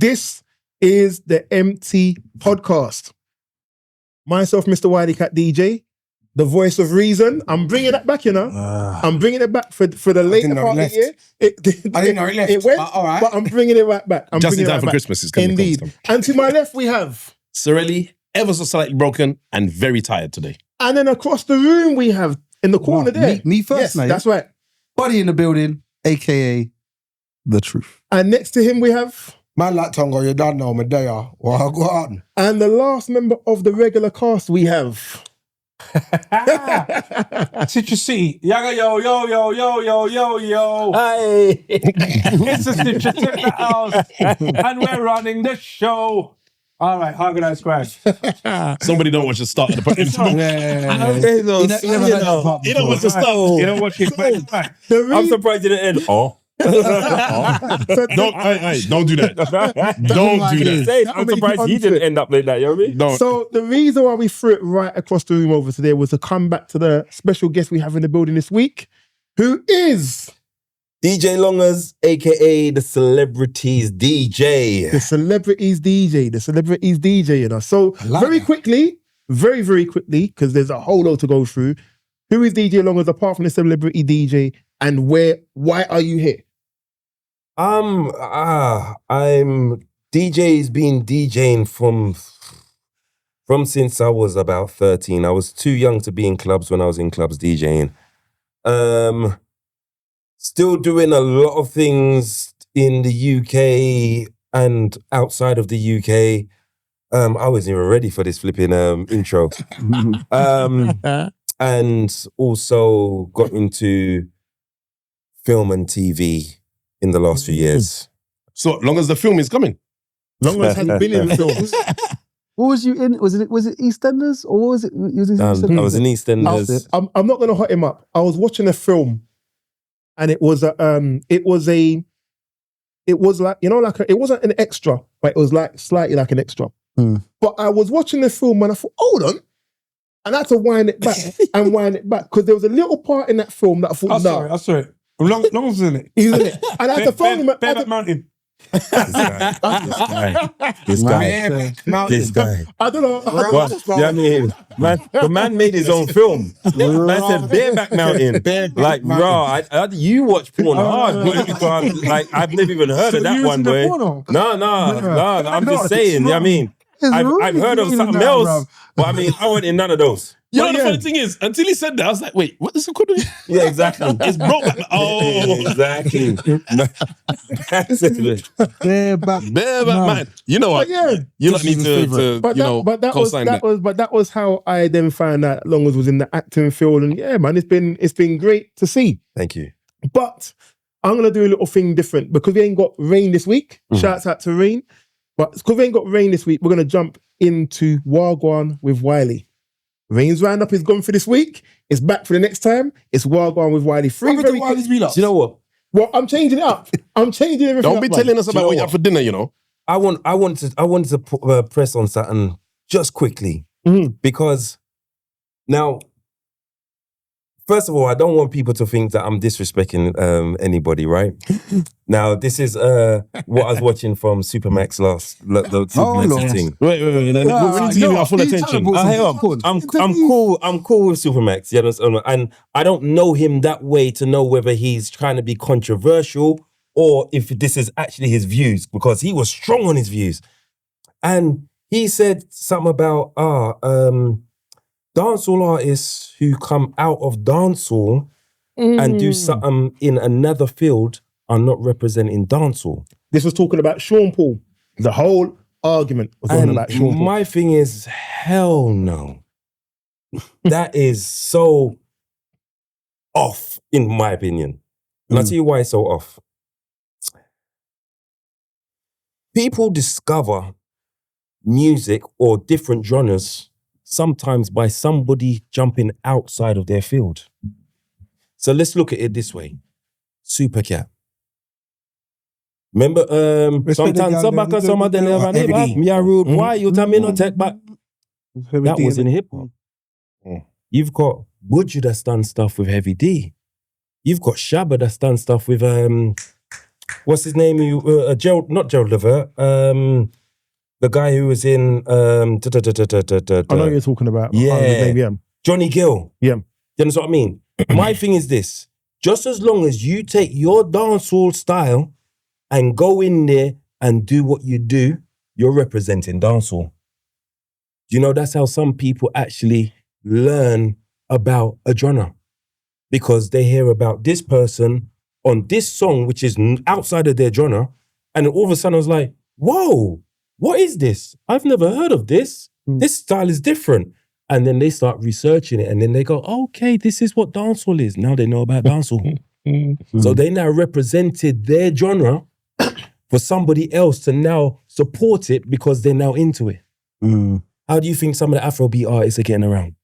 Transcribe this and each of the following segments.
This is the eMpTy podcast. Myself, Mr. Wiley Cat DJ, the voice of reason. I'm bringing that back, you know. I'm bringing it back for the later part of the year. I didn't know it left. It went, all right. but I'm bringing it right back. I'm Just bringing in it time right for back. Christmas. It's coming. Indeed. And to my left, we have... Sorelli, ever so slightly broken and very tired today. And then across the room, we have, in the corner there. Me first, yes, mate. that's right. Buddy in the building, a.k.a. The Truth. And next to him, we have... Man like Tongo, you don't know me there. What I got on? And the last member of the regular cast, we have... Citrus City. Yaga yo yo yo yo yo yo yo. Hi. It's a Citrus in the house. And we're running the show. All right, organized crash. Somebody don't watch the start of the podcast. You don't watch the start. You know what she's playing back. I'm surprised you didn't end. Don't do that. Don't do that. I'm surprised he didn't end up like that, you know what I mean? Don't. So the reason why we threw it right across the room over today was to come back to the special guest we have in the building this week, who is... DJ Longers, aka the Celebrities DJ. The Celebrities DJ, you know. So very quickly, very quickly, because there's a whole lot to go through. Who is DJ Longers apart from the Celebrity DJ, and why are you here? I'm DJ's been DJing from since I was about 13. I was too young to be in clubs when I was in clubs DJing. Still doing a lot of things in the UK and outside of the UK. I wasn't even ready for this flipping intro. And also got into film and TV in the last few years. So long as the film is coming. Longers has been in films. What was you in? Was it EastEnders or what was it? I was in EastEnders. I'm not going to hot him up. I was watching a film, and it was like, it wasn't an extra, but it was like slightly like an extra. But I was watching the film and I thought, hold on. And I had to wind it back because there was a little part in that film that I thought, I saw it. Long was in it. He's in it. And I had to phone him. Bareback Mountain. This guy. I don't know. What? You know what I mean? Man, the man made his own film. Man said Bareback Mountain. Like, bro, you watch porn hard. Like, I've never even heard of that one, boy. No, I'm just saying, you know what I mean? I've heard of something else, but I mean, I wasn't in none of those. You know the funny thing is, until he said that, I was like, wait, what is it called? Yeah, exactly. It's broke. Exactly. Bareback man. You know what? Yeah. You don't need to co-sign that. But that was how I then found out Longers was in the acting field. And yeah, man, it's been great to see. Thank you. But I'm going to do a little thing different because we ain't got rain this week. Shouts out to Rain. But because we ain't got rain this week, we're going to jump into Wagwan with Wiley. Rain's roundup is gone for this week. It's back for the next time. It's Wagwan with Wiley. Do you know what? Well, I'm changing it up. I'm changing everything Don't be telling us about what you have for dinner, you know. I wanted to press on something just quickly because now, first of all, I don't want people to think that I'm disrespecting anybody, right? Now, this is what I was watching from Supermax the Supermax thing. Wait. We need to give you our full attention. I'm cool with Supermax, you know, and I don't know him that way to know whether he's trying to be controversial or if this is actually his views, because he was strong on his views. And he said something about dancehall artists who come out of dancehall and do something in another field are not representing dancehall. This was talking about Sean Paul. The whole argument was talking about Sean Paul. My thing is, hell no. That is so off, in my opinion. And I'll tell you why it's so off. People discover music or different genres sometimes by somebody jumping outside of their field. So let's look at it this way. Supercat. Remember, sometimes some of them never back. Me a rude boy, you tell me no take back. That was in hip hop. You've got Buju that's done stuff with Heavy D. You've got Shabba that's done stuff with what's his name? Gerald, not Gerald Levert. The guy who was in. I know who you're talking about. I can't remember his name, yeah. Johnny Gill. Yeah. You understand what I mean? My thing is this: just as long as you take your dancehall style and go in there and do what you do, you're representing dancehall. You know, that's how some people actually learn about a genre, because they hear about this person on this song, which is outside of their genre, and then all of a sudden I was like, whoa, what is this? I've never heard of this. This style is different. And then they start researching it, and then they go, okay, this is what dancehall is. Now they know about dancehall. So they now represented their genre for somebody else to now support it because they're now into it. How do you think some of the Afrobeat artists are getting around?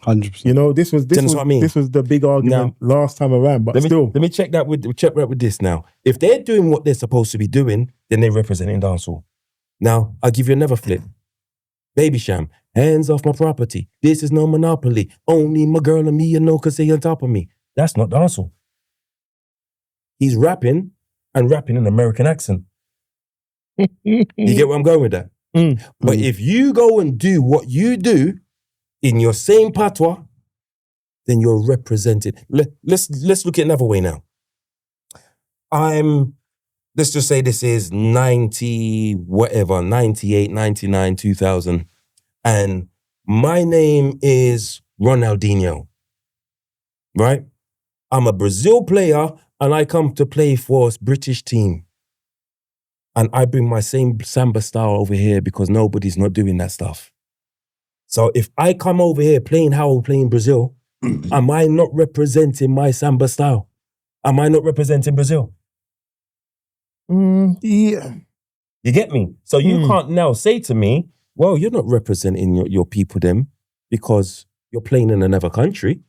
100%. You know, this was what I mean? this was the big argument last time around, but still. Let me check that with this now. If they're doing what they're supposed to be doing, then they're representing dancehall. Now, I'll give you another flip. Baby Sham, hands off my property. This is no monopoly. Only my girl and me, you know, cause they on top of me. That's not dancehall. He's rapping and rapping in an American accent. You get where I'm going with that? But if you go and do what you do in your same patois, then you're represented. Let's look at another way now. Let's just say this is 98, 99, 2000. And my name is Ronaldinho, right? I'm a Brazil player and I come to play for a British team. And I bring my same samba style over here because nobody's not doing that stuff. So if I come over here playing how I play in Brazil, am I not representing my samba style? Am I not representing Brazil? Yeah. You get me? So you can't now say to me, well, you're not representing your people then because you're playing in another country.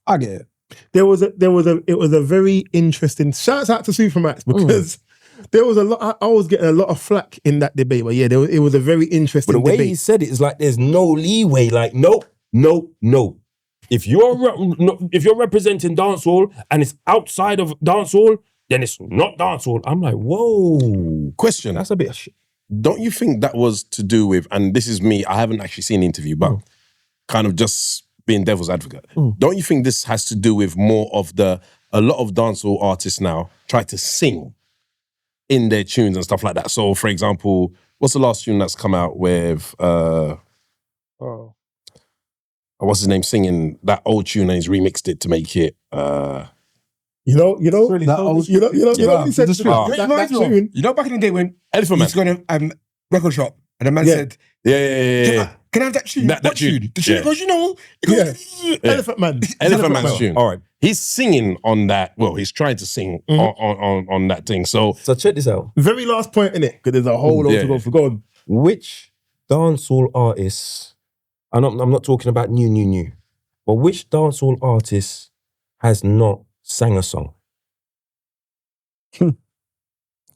I get it. It was a very interesting, shouts out to Supermax, because there was a lot, I was getting a lot of flack in that debate, but yeah, it was a very interesting But the way debate. he said it is like there's no leeway, like no. If you're representing dancehall and it's outside of dancehall, then it's not dancehall. I'm like, whoa. Question. That's a bit of shit. Don't you think that was to do with, and this is me, I haven't actually seen the interview, but kind of just being devil's advocate. Don't you think this has to do with more of a lot of dancehall artists now try to sing in their tunes and stuff like that? So, for example, what's the last tune that's come out with, what's his name, singing that old tune and he's remixed it to make it, You know, Really that so old, you know, he said that tune. You know, back in the day when Elephant Man. he's going to record shop and the man said, Yeah. can I have that tune? That What tune? tune? The tune Yeah. goes, you know, it goes, Elephant Man. Elephant Man's tune. All right. He's singing on that, well, he's trying to sing on that thing. So, So check this out. Very last point in it, because there's a whole lot to go for. Go on. Which dancehall artists, and I'm not talking about new, but which dancehall artist has not sang a song?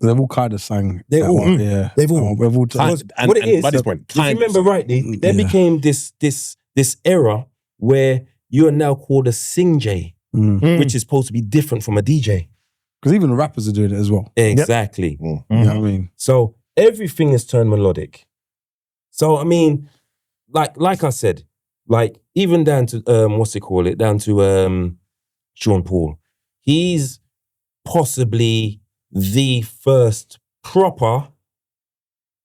They've all kind of sang. They that all- one, yeah. they've all- We've all Kind- and- what it and is, by this point, if you kind remember of. rightly, there Yeah. became this era where you are now called a singjay, which is supposed to be different from a DJ. Because even the rappers are doing it as well. Exactly. You know what I mean? So everything has turned melodic. So I mean, like I said, like even down to down to Sean Paul. He's possibly the first proper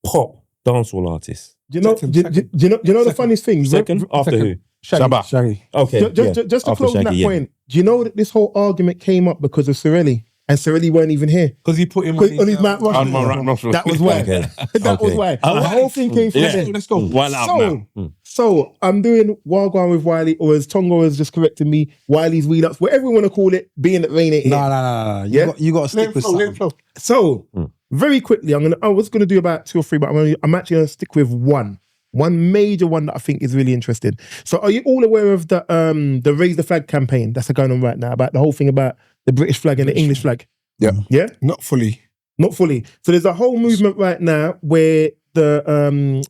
pop dancehall artist. Do you know? Do you know the funniest thing? Second, after who? Shaggy. Shabba. Shaggy. Okay. Just to After close on that Shaggy, yeah. point, do you know that this whole argument came up because of Sorelli, and Sorelli weren't even here Because he put him on his Mount Rushmore. On Mount Rushmore. That was why. Okay. That was why. The whole thing came from Yeah. there. Let's go. One out now. So I'm doing Wagwan with Wiley, or as Tongo has just corrected me, Wiley's wheel ups, whatever you want to call it, being that Rain ain't here. No. Yeah? You got to stick with something. So very quickly, I was gonna do about 2 or 3, but I'm actually gonna stick with one major one that I think is really interesting. So are you all aware of the Raise the Flag campaign that's going on right now, about the whole thing about the British flag and the English flag? Yeah. Yeah? not fully. Not fully. So there's a whole movement right now where the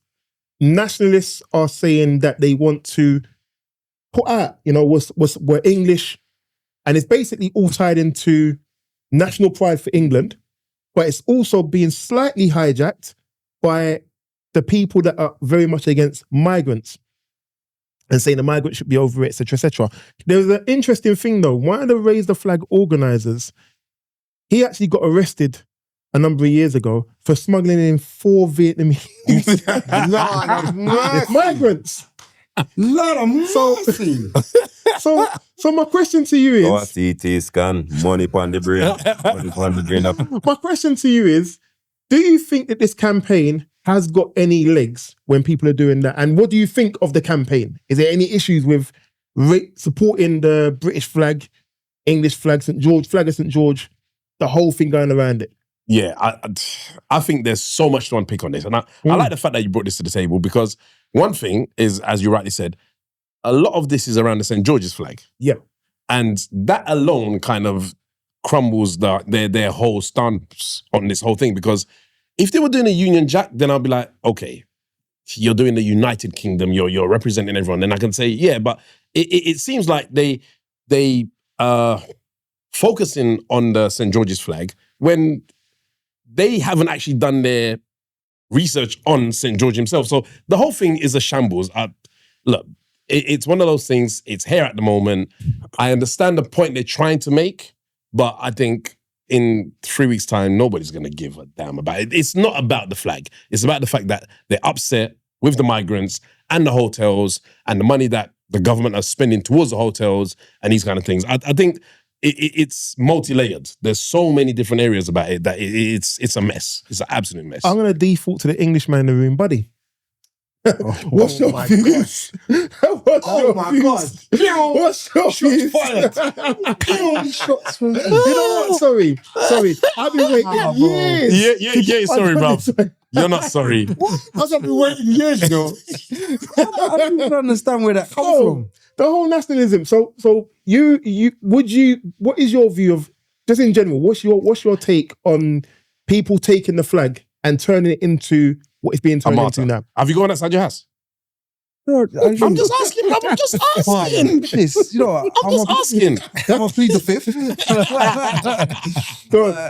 nationalists are saying that they want to put out, we're English, and it's basically all tied into national pride for England, but it's also being slightly hijacked by the people that are very much against migrants and saying the migrants should be over it, etc., etc. There was an interesting thing though. One of the Raise the Flag organisers, he actually got arrested a number of years ago for smuggling in 4 Vietnamese migrants. Lord of mercy. So my question to you is, CT scan, money on the brain, money on the brain up. my question to you is, do you think that this campaign has got any legs when people are doing that? And what do you think of the campaign? Is there any issues with supporting the British flag, English flag, flag of St. George, the whole thing going around it? Yeah, I think there's so much to unpick on this. And I like the fact that you brought this to the table, because one thing is, as you rightly said, a lot of this is around the St. George's flag. Yeah. And that alone kind of crumbles their whole stance on this whole thing. Because if they were doing a Union Jack, then I'll be like, okay, you're doing the United Kingdom, you're representing everyone. Then I can say, yeah, but it seems like they focusing on the St. George's flag when they haven't actually done their research on St. George himself. So the whole thing is a shambles. Look, it's one of those things, it's here at the moment. I understand the point they're trying to make, but I think in 3 weeks' time, nobody's going to give a damn about it. It's not about the flag. It's about the fact that they're upset with the migrants and the hotels and the money that the government are spending towards the hotels and these kind of things. I think it's multi-layered. There's so many different areas about it that it's a mess. It's an absolute mess. I'm going to default to the Englishman in the room, buddy. What's your views? Oh my God. What's your views? Fired. Shots fired. You know what? Sorry. I've been waiting years. Yeah, sorry, bro. You're not sorry. I've been waiting years, you know. I don't even understand where that comes from. The whole nationalism. So what is your view of, just in general, what's your take on people taking the flag and turning it into what it's being turned into now? Have you gone outside your house? I'm just asking. I'm just asking. This, you know what? I'm just asking. I'm gonna plead the fifth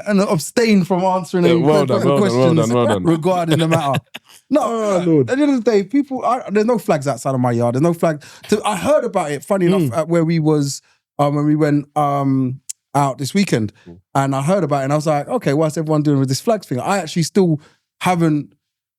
and abstain from answering any questions regarding the matter. No, Lord. At the end of the day, there's no flags outside of my yard. There's no flag. I heard about it, funny enough, at where we was when we went out this weekend, and I heard about it, and I was like, okay, what's everyone doing with this flags thing? I actually still haven't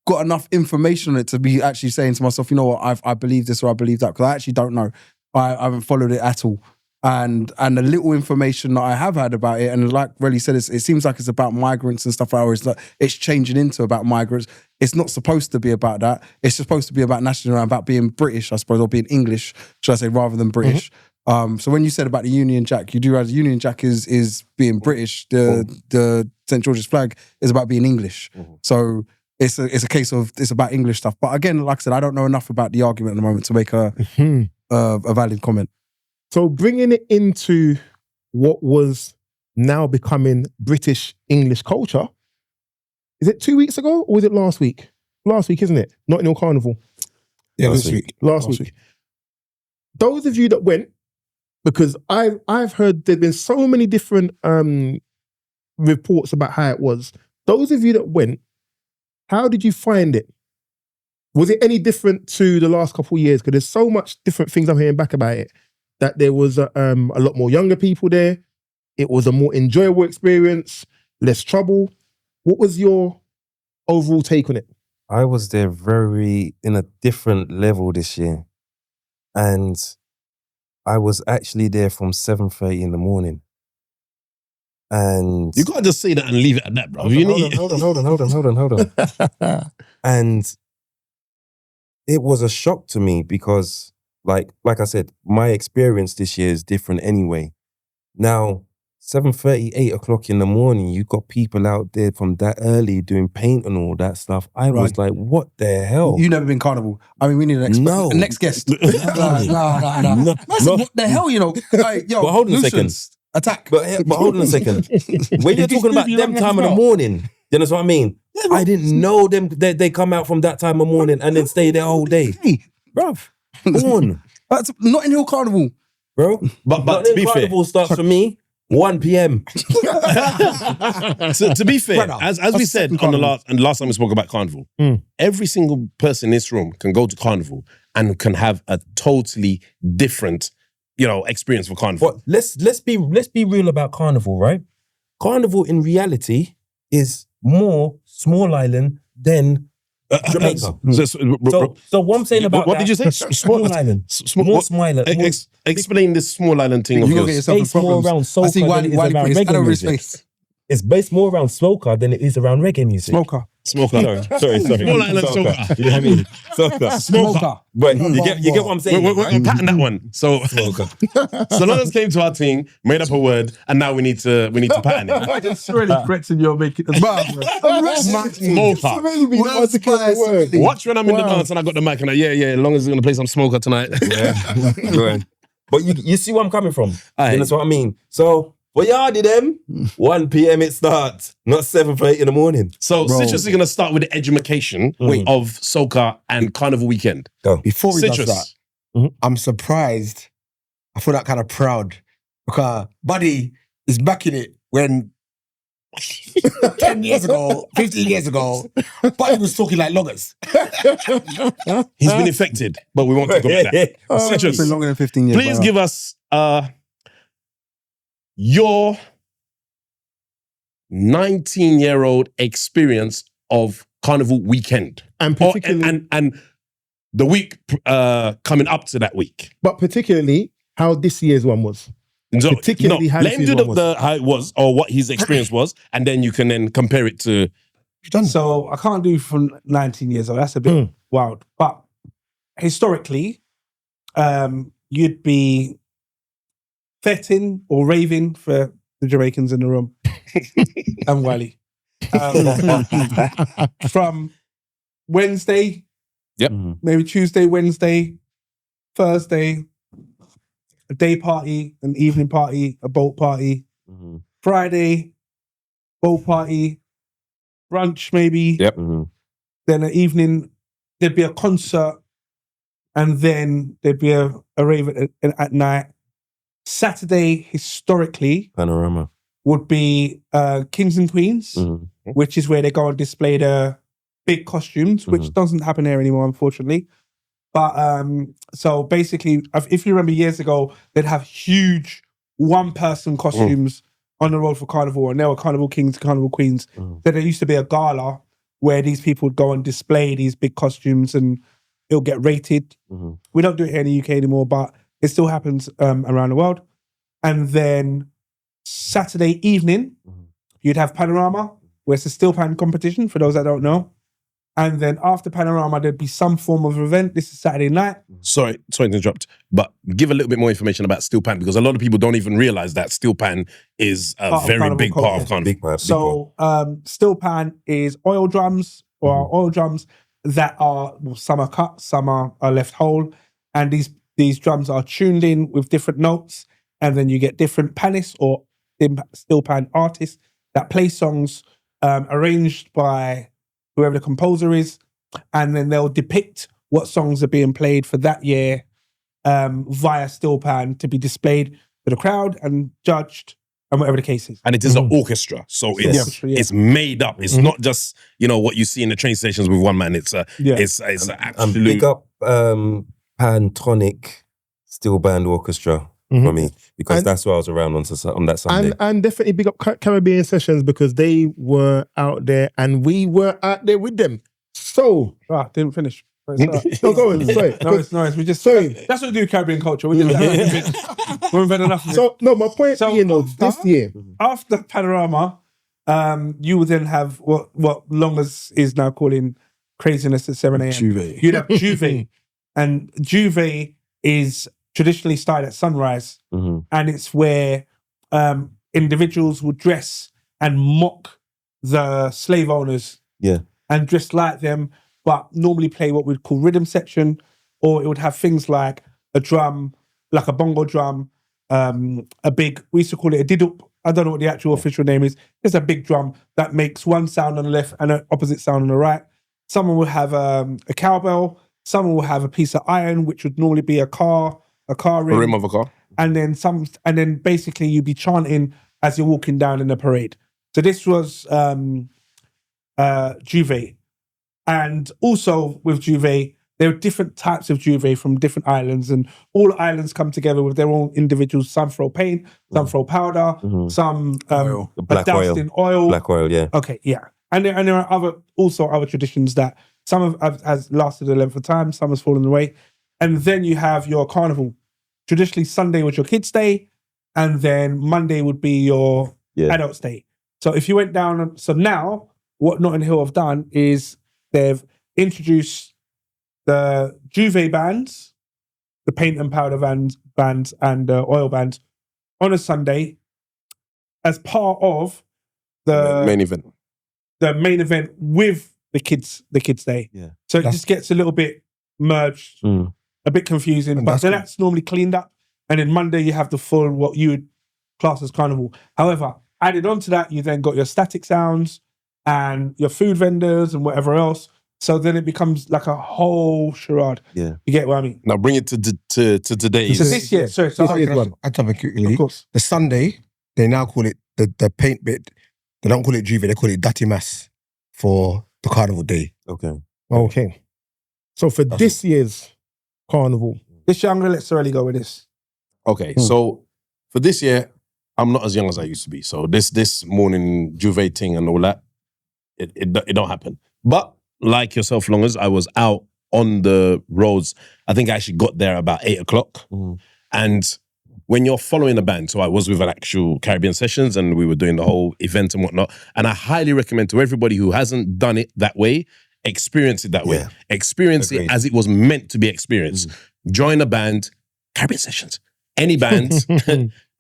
got enough information on it to be actually saying to myself, you know what, I believe this or I believe that, because I actually don't know. I haven't followed it at all. And the little information that I have had about it, and like Relly said, it seems like it's about migrants and stuff like that. It's changing into about migrants. It's not supposed to be about that. It's supposed to be about national, about being British, I suppose, or being English, should I say, rather than British. So when you said about the Union Jack, you do realize the Union Jack is being British. The St. George's flag is about being English. So it's a case of, it's about English stuff. But again, like I said, I don't know enough about the argument at the moment to make a valid comment. So bringing it into what was now becoming British English culture, is it 2 weeks ago or was it last week? Last week, isn't it? Notting Hill Carnival. Yeah, this week. Last week. Those of you that went, because I've heard there's been so many different reports about how it was. Those of you that went, how did you find it? Was it any different to the last couple of years? Because there's so much different things I'm hearing back about it. That there was a lot more younger people there. It was a more enjoyable experience, less trouble. What was your overall take on it? I was there in a different level this year. And I was actually there from 7:30 in the morning. And You can't just say that and leave it at that, bro. Hold on. And it was a shock to me because, like I said, my experience this year is different anyway. Now, 7:30, 8 o'clock in the morning, you got people out there from that early doing paint and all that stuff. I was like, what the hell? You've never been carnival. I mean, we need an next guest. No. What the hell, you know? Like, yo, but hold on a second. Attack. But hold on a second. When you're talking about them time of the morning, you know what I mean? Yeah, I didn't know them. They come out from that time of morning and then stay there all day. Hey, bruv, come on. That's Notting Hill Carnival. Bro. But to be fair, Carnival starts for me 1 p.m. So to be fair, Brother, as we said on the last time we spoke about Carnival, every single person in this room can go to Carnival and can have a totally different, experience for Carnival. But let's be real about Carnival, right? Carnival in reality is more small island than Jamaica. So what I'm saying about what that, did you say? Small island. More small island. Explain this small island thing of You're gonna yours. get yourself in Based more problems. around soca I see than it is around Wiley reggae over his music. face. It's based more around soca than it is around reggae music. Smoker. Smoker. Sorry. Small island Soca. You know what I mean? Soca. Smoker. But you get what I'm saying. We're going to patent that one. So Solonas came to our team, made up a word, and now we need to patent it. It's really correcting you're making the Smoker. Watch when I'm in the dance and I got the mic and as long as we're going to play some Smoker tonight. Go ahead. But you see where I'm coming from. That's what I mean. So, what y'all did them? 1 p.m. it starts, not 7 for 8 in the morning. So Citrus is going to start with the education of soca and Carnival weekend. Go. Before we Citrus. does that, I'm surprised. I feel that kind of proud because Buddy is back in it when 10 years ago, 15 years ago, Buddy was talking like loggers. He's been infected, but we won't talk about that. It's Citrus, been longer than 15 years. please give us your 19-year-old experience of Carnival weekend. And particularly, and the week coming up to that week. but particularly how this year's one was. So, Particularly how let him this do year's one was. how it was or what his experience was, and then you can then compare it to. So I can't do from 19 years old. That's a bit wild. But historically, you'd be fetting or raving for the Jamaicans in the room and Wiley. From Wednesday, maybe Tuesday, Wednesday, Thursday, a day party, an evening party, a boat party. Friday, boat party, brunch maybe. Then an evening, there'd be a concert, and then there'd be a rave at night. Saturday, historically, Panorama. would be Kings and Queens, which is where they go and display the big costumes, which doesn't happen here anymore, unfortunately. But so basically, if you remember years ago, they'd have huge one-person costumes on the road for Carnival, and there were Carnival Kings, Carnival Queens. Then there used to be a gala where these people would go and display these big costumes, and it'll get rated. We don't do it here in the UK anymore, but it still happens around the world. And then Saturday evening, you'd have Panorama, where it's a steelpan competition, for those that don't know. And then after Panorama, there'd be some form of event. This is Saturday night. Sorry to interrupt, but give a little bit more information about steel pan, because a lot of people don't even realize that steel pan is a Part of very Carnival big part culture. of Carnival. Big man. So steel pan is oil drums that are, well, some are cut, some are left whole. And these drums are tuned in with different notes. And then you get different panists or steel pan artists that play songs arranged by whoever the composer is. And then they'll depict what songs are being played for that year via steel pan to be displayed for the crowd and judged, and whatever the case is. And it is an orchestra, so it's made up. It's not just what you see in the train stations with one man. It's an And absolute. big up Pantonic Steel Band Orchestra for me, because that's why I was around on that Sunday. And definitely big up Caribbean Sessions, because they were out there and we were out there with them. So, Didn't finish. no, go on, sorry. No, it's nice. We just Sorry. That's what we do Caribbean culture. We just we've had enough of it. So, no, my point being, though, this year, After Panorama, you would then have what Longers is now calling craziness at 7 a.m. Juve. You'd have Juve. And Juve is traditionally started at sunrise. And it's where individuals would dress and mock the slave owners. And dress like them, but normally play what we'd call rhythm section, or it would have things like a drum, like a bongo drum, a big, we used to call it a didup. I don't know what the actual official name is. It's a big drum that makes one sound on the left and an opposite sound on the right. Someone will have a cowbell. Someone will have a piece of iron, which would normally be a car rim. rim of a car. And then basically you'd be chanting as you're walking down in the parade. So this was Juve. And also with Juve, there are different types of Juve from different islands, and all islands come together with their own individuals. Some throw paint, some throw powder, some Oil. The black doused oil. in oil. Black oil, yeah. Okay, yeah. And there are other traditions that some has lasted a length of time, some has fallen away. And then you have your carnival. Traditionally, Sunday was your kids' day, and then Monday would be your adults' day. So if you went down, so now what Notting Hill have done is they've introduced the Juve bands, the paint and powder bands and oil bands on a Sunday as part of the Main event. the main event with the kids day. Yeah. So it just gets a little bit merged, a bit confusing. And But that's then cool. that's normally cleaned up. And then Monday you have the full what you would class as carnival. However, added on to that, you then got your static sounds and your food vendors and whatever else. So then it becomes like a whole charade. Yeah. You get what I mean? Now bring it to today's. So this year, sorry, so This year's one. I jump in quickly. of course. The Sunday, they now call it the paint bit. They don't call it Juve, they call it Dati Mas for the carnival day. Okay. Okay. So for this year's carnival, This year I'm gonna let Sorelli go with this. Okay, so for this year, I'm not as young as I used to be. So this morning Juve thing and all that, it don't happen. But like yourself, Longers, I was out on the roads. I think I actually got there about 8 o'clock. And when you're following a band, so I was with an actual Caribbean Sessions and we were doing the whole event and whatnot. And I highly recommend to everybody who hasn't done it that way, experience it that way. Yeah. Experience Agreed. it as it was meant to be experienced. Join a band, Caribbean Sessions, any band,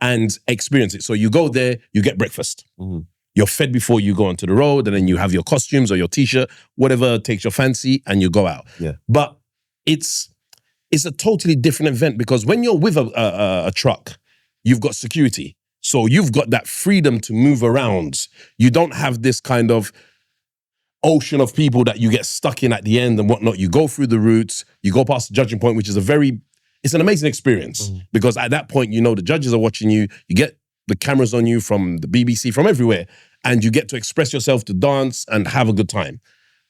and experience it. So you go there, you get breakfast. You're fed before you go onto the road, and then you have your costumes or your t-shirt, whatever takes your fancy, and you go out. Yeah. But it's a totally different event because when you're with a truck, you've got security. So you've got that freedom to move around. You don't have this kind of ocean of people that you get stuck in at the end and whatnot. You go through the routes, you go past the judging point, which is it's an amazing experience because at that point, you know, the judges are watching you, you get the cameras on you from the BBC, from everywhere, and you get to express yourself, to dance and have a good time.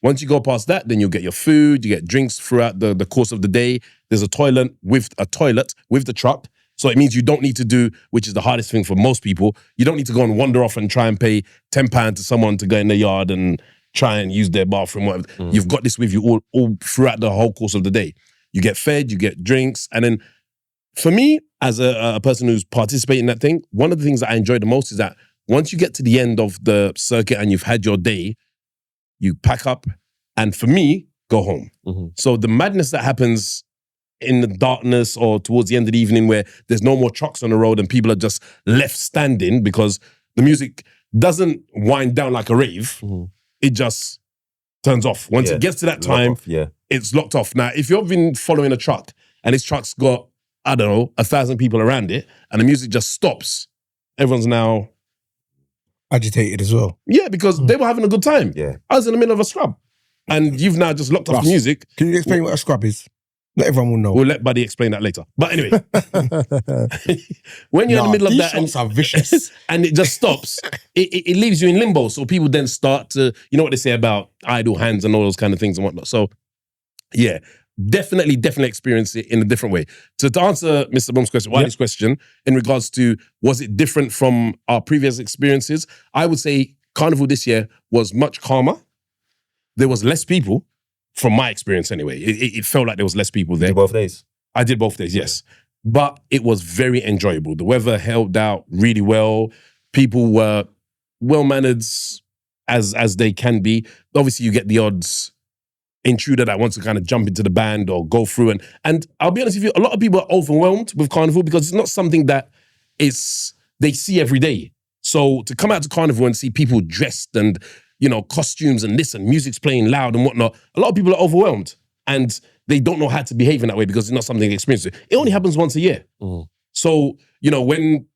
Once you go past that, then you'll get your food, you get drinks throughout the course of the day. There's a toilet with the truck. So it means you don't need to do, which is the hardest thing for most people, you don't need to go and wander off and try and pay £10 to someone to go in the yard and try and use their bathroom, whatever. You've got this with you all throughout the whole course of the day. You get fed, you get drinks. And then for me, as a person who's participating in that thing, one of the things that I enjoy the most is that once you get to the end of the circuit and you've had your day, you pack up and for me, go home. So the madness that happens in the darkness or towards the end of the evening where there's no more trucks on the road and people are just left standing because the music doesn't wind down like a rave, it just turns off. Once it gets to that time, it's locked off. Now, if you've been following a truck and this truck's got, I don't know, 1,000 people around it and the music just stops, everyone's now Agitated as well. Yeah, because they were having a good time. Yeah. I was in the middle of a scrub. And you've now just locked off Russ, the music. Can you explain what a scrub is? Not everyone will know. We'll let Buddy explain that later. But anyway, when you're in the middle of these that and, shots are vicious. and it just stops, it leaves you in limbo. So people then start to, you know what they say about idle hands and all those kind of things and whatnot. So yeah, definitely experience it in a different way. To answer Mr. Boom's question, Wiley's question, in regards to was it different from our previous experiences, I would say Carnival this year was much calmer. There was less people, from my experience anyway. It felt like there was less people there. Both days. I did both days, yes. But it was very enjoyable. The weather held out really well. People were well-mannered as they can be. Obviously, you get the odds intruder that wants to kind of jump into the band or go through. And I'll be honest with you, a lot of people are overwhelmed with Carnival because it's not something that they see every day. So to come out to Carnival and see people dressed and, you know, costumes and this and music's playing loud and whatnot, a lot of people are overwhelmed and they don't know how to behave in that way because it's not something they experience. It only happens once a year. So, you know, when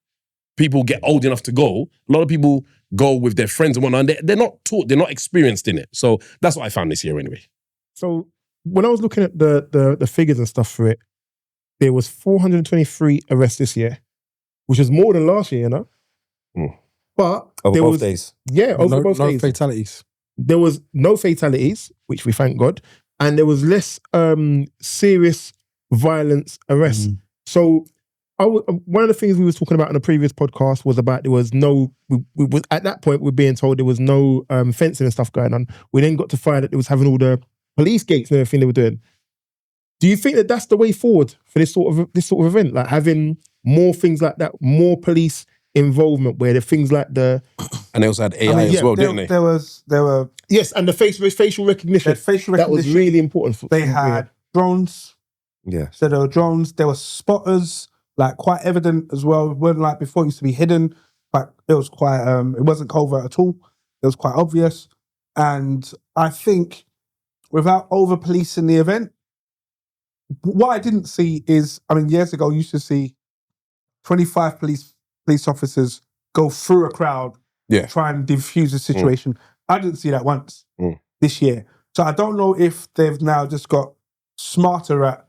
people get old enough to go, a lot of people go with their friends and whatnot, and they're not taught, they're not experienced in it. So that's what I found this year anyway. So when I was looking at the figures and stuff for it, there was 423 arrests this year, which is more than last year, you know? But Over there both was days. over no, both no days. fatalities. There was no fatalities, which we thank God, and there was less serious violence arrests. So one of the things we was talking about in the previous podcast was about there was no, we was at that point we're being told there was no fencing and stuff going on. We then got to find that it was having all the police gates and everything they were doing. Do you think that that's the way forward for this sort of event, like having more things like that, more police involvement, where the things like the And they also had AI as well, didn't they? There were yes, and the facial recognition, that was really important. They had drones. Yeah. So there were drones. There were spotters, like quite evident as well. It wasn't like before, it used to be hidden, but it was quite. It wasn't covert at all. It was quite obvious, and I think without over policing the event, what I didn't see is, I mean, years ago, you used to see 25 police officers go through a crowd, try and defuse the situation. I didn't see that once this year. So I don't know if they've now just got smarter at,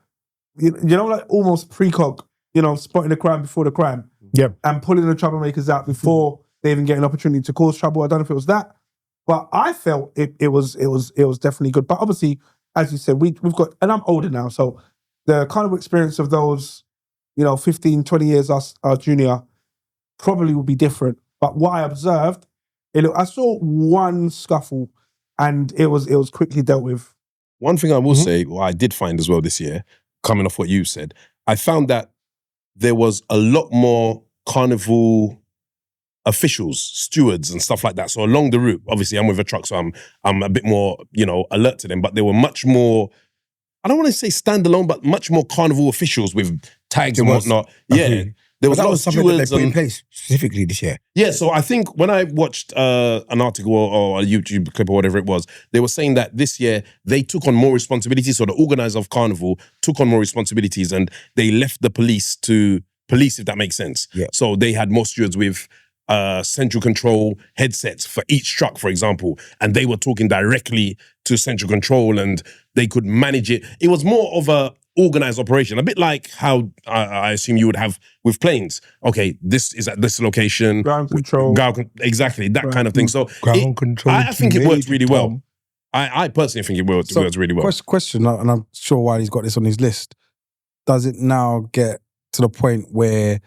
you know, like almost precog, you know, spotting the crime before the crime. Yeah. And pulling the troublemakers out before they even get an opportunity to cause trouble. I don't know if it was that, but I felt it was definitely good. But obviously, as you said, we've got, and I'm older now, so the kind of experience of those, you know, 15, 20 years our junior probably would be different. But what I observed, I saw one scuffle and it was quickly dealt with. One thing I will say, what I did find as well this year, coming off what you said, I found that there was a lot more carnival officials, stewards and stuff like that. So along the route, obviously I'm with a truck, so I'm a bit more, you know, alert to them, but there were much more, I don't want to say standalone, but much more carnival officials with tags and whatnot. Yeah. There was But a that lot was of something that they stewards put in and place specifically this year. yeah, so I think when I watched an article or a YouTube clip or whatever it was, they were saying that this year they took on more responsibilities. So the organizer of Carnival took on more responsibilities and they left the police to police, if that makes sense. Yeah. So they had more stewards with central control headsets for each truck, for example, and they were talking directly to central control and they could manage it. It was more of a organized operation, a bit like how I assume you would have with planes. Okay, this is at this location. Ground control. Exactly, that kind of thing. So Ground control. I think it worked really well. Tom. I personally think it worked really well. Question, and I'm sure why he's got this on his list. Does it now get to the point where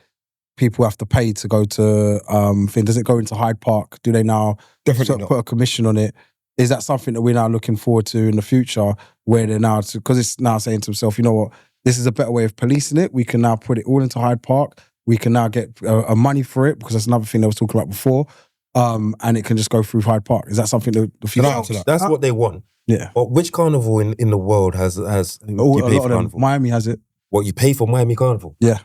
people have to pay to go to thing? Does it go into Hyde Park? Do they now Definitely put a commission on it? Is that something that we're now looking forward to in the future, where they're now, because it's now saying to himself, you know what, this is a better way of policing it. We can now put it all into Hyde Park. We can now get a money for it, because that's another thing they was talking about before. And it can just go through Hyde Park. Is that something that the future? That's what they want. Yeah. But which carnival in the world has A you lot pay for of them. carnival? Miami has it. What, you pay for Miami Carnival? Yeah.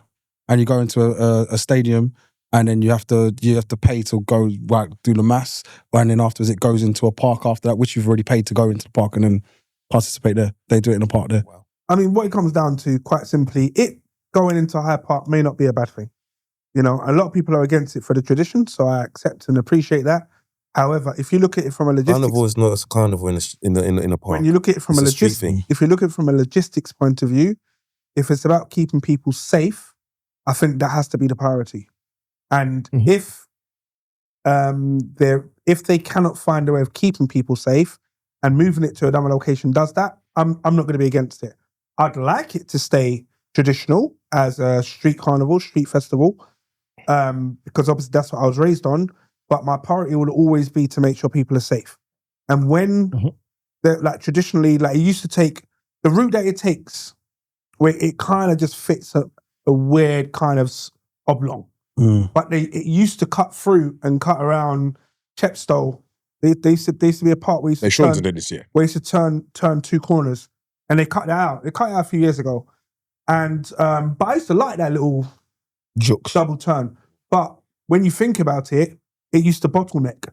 And you go into a stadium, and then you have to pay to go do the mass, and then afterwards it goes into a park after that, which you've already paid to go into the park and then participate there. They do it in the park there. Wow. I mean, what it comes down to, quite simply, it going into Hyde Park may not be a bad thing. You know, a lot of people are against it for the tradition, so I accept and appreciate that. However, if you look at it from a logistics, Carnival is not a carnival in a park. when you look at it from It's a a street logistics, thing. if you look at it from a logistics point of view, if it's about keeping people safe, I think that has to be the priority. And if they cannot find a way of keeping people safe and moving it to another location does that, I'm not going to be against it. I'd like it to stay traditional as a street carnival, street festival, because obviously that's what I was raised on. But my priority will always be to make sure people are safe. And when like traditionally, like it used to take the route that it takes, where it kind of just fits a weird kind of oblong. But it used to cut through and cut around Chepstow. They used to be a part where you used to did this year. where you used to turn two corners, and they cut that out. They cut it out a few years ago, and but I used to like that little double turn. But when you think about it, it used to bottleneck.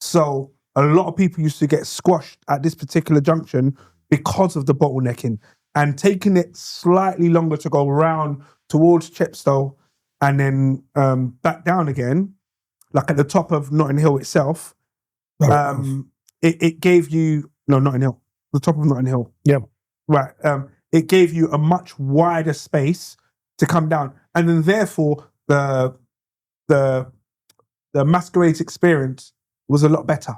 So a lot of people used to get squashed at this particular junction because of the bottlenecking, and taking it slightly longer to go around towards Chepstow and then back down again, like at the top of Notting Hill itself. It gave you Notting Hill, the top of Notting Hill. Yeah, right. It gave you a much wider space to come down, and then therefore the the masquerade experience was a lot better.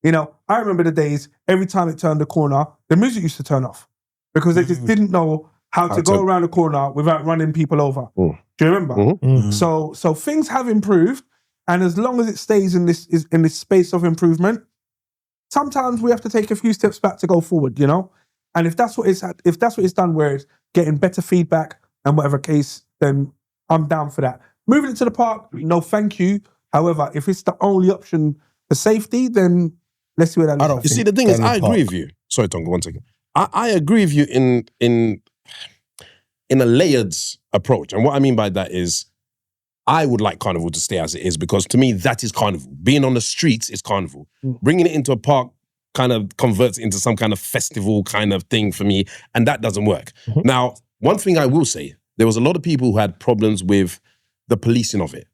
You know, I remember the days, every time it turned the corner, the music used to turn off because they just didn't know how to go around the corner without running people over. Do you remember? So things have improved, and as long as it stays in this space of improvement, sometimes we have to take a few steps back to go forward, you know? And if that's what it's done, where it's getting better feedback and whatever case, then I'm down for that. Moving it to the park, no thank you. However, if it's the only option for safety, then let's see where that leads. You see, the thing is, I agree with you. Sorry, Tonga, 1 second. I agree with you in a layered approach. And what I mean by that is, I would like Carnival to stay as it is, because to me, that is Carnival. Being on the streets is Carnival. Bringing it into a park kind of converts it into some kind of festival kind of thing for me, and that doesn't work. Now, one thing I will say, there was a lot of people who had problems with the policing of it,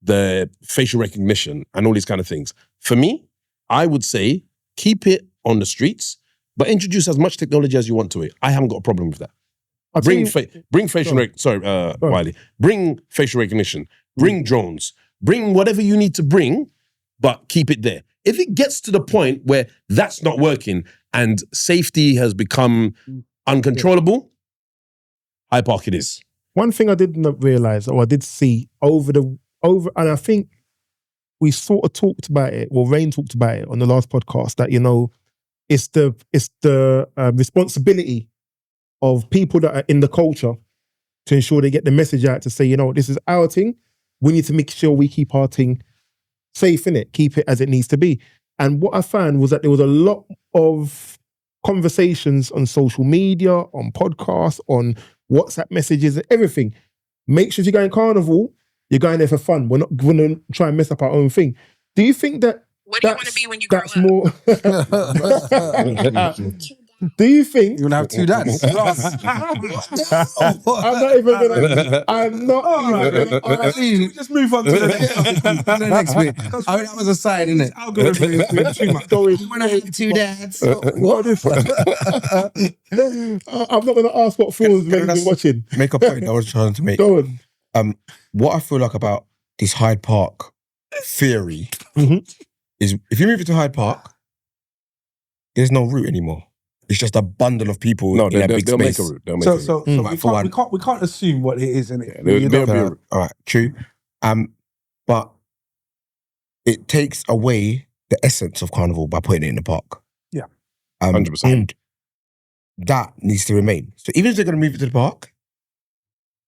the facial recognition and all these kind of things. For me, I would say keep it on the streets, but introduce as much technology as you want to it. I haven't got a problem with that. Bring facial Wiley. Bring facial recognition. Bring drones. Bring whatever you need to bring, but keep it there. If it gets to the point where that's not working and safety has become uncontrollable, Hyde Park it is. One thing I didn't realize, or I did see and I think we sort of talked about it, well, Rain talked about it on the last podcast, that, you know, it's the responsibility of people that are in the culture to ensure they get the message out to say, you know, this is our thing. We need to make sure we keep our thing safe, innit? Keep it as it needs to be. And what I found was that there was a lot of conversations on social media, on podcasts, on WhatsApp messages, and everything. Make sure if you're going Carnival, you're going there for fun. We're not going to try and mess up our own thing. Do you think that what do you want to be when you grow up? Do you think you want to have 2 dads? I'm not even gonna. Just move on to the next bit. I mean, that was a sign, isn't it? algorithm is too much. You want to have 2 dads? What is I'm not gonna ask what films you've been watching. Make a point I was trying to make. Go on. What I feel like about this Hyde Park theory is, if you move it to Hyde Park, there's no route anymore. It's just a bundle of people in a big they'll space. make a route. They'll make a route. So we can't assume what it is, innit? There'll be a route. All right, true. But it takes away the essence of Carnival by putting it in the park. Yeah. 100%. And that needs to remain. So even if they're going to move it to the park,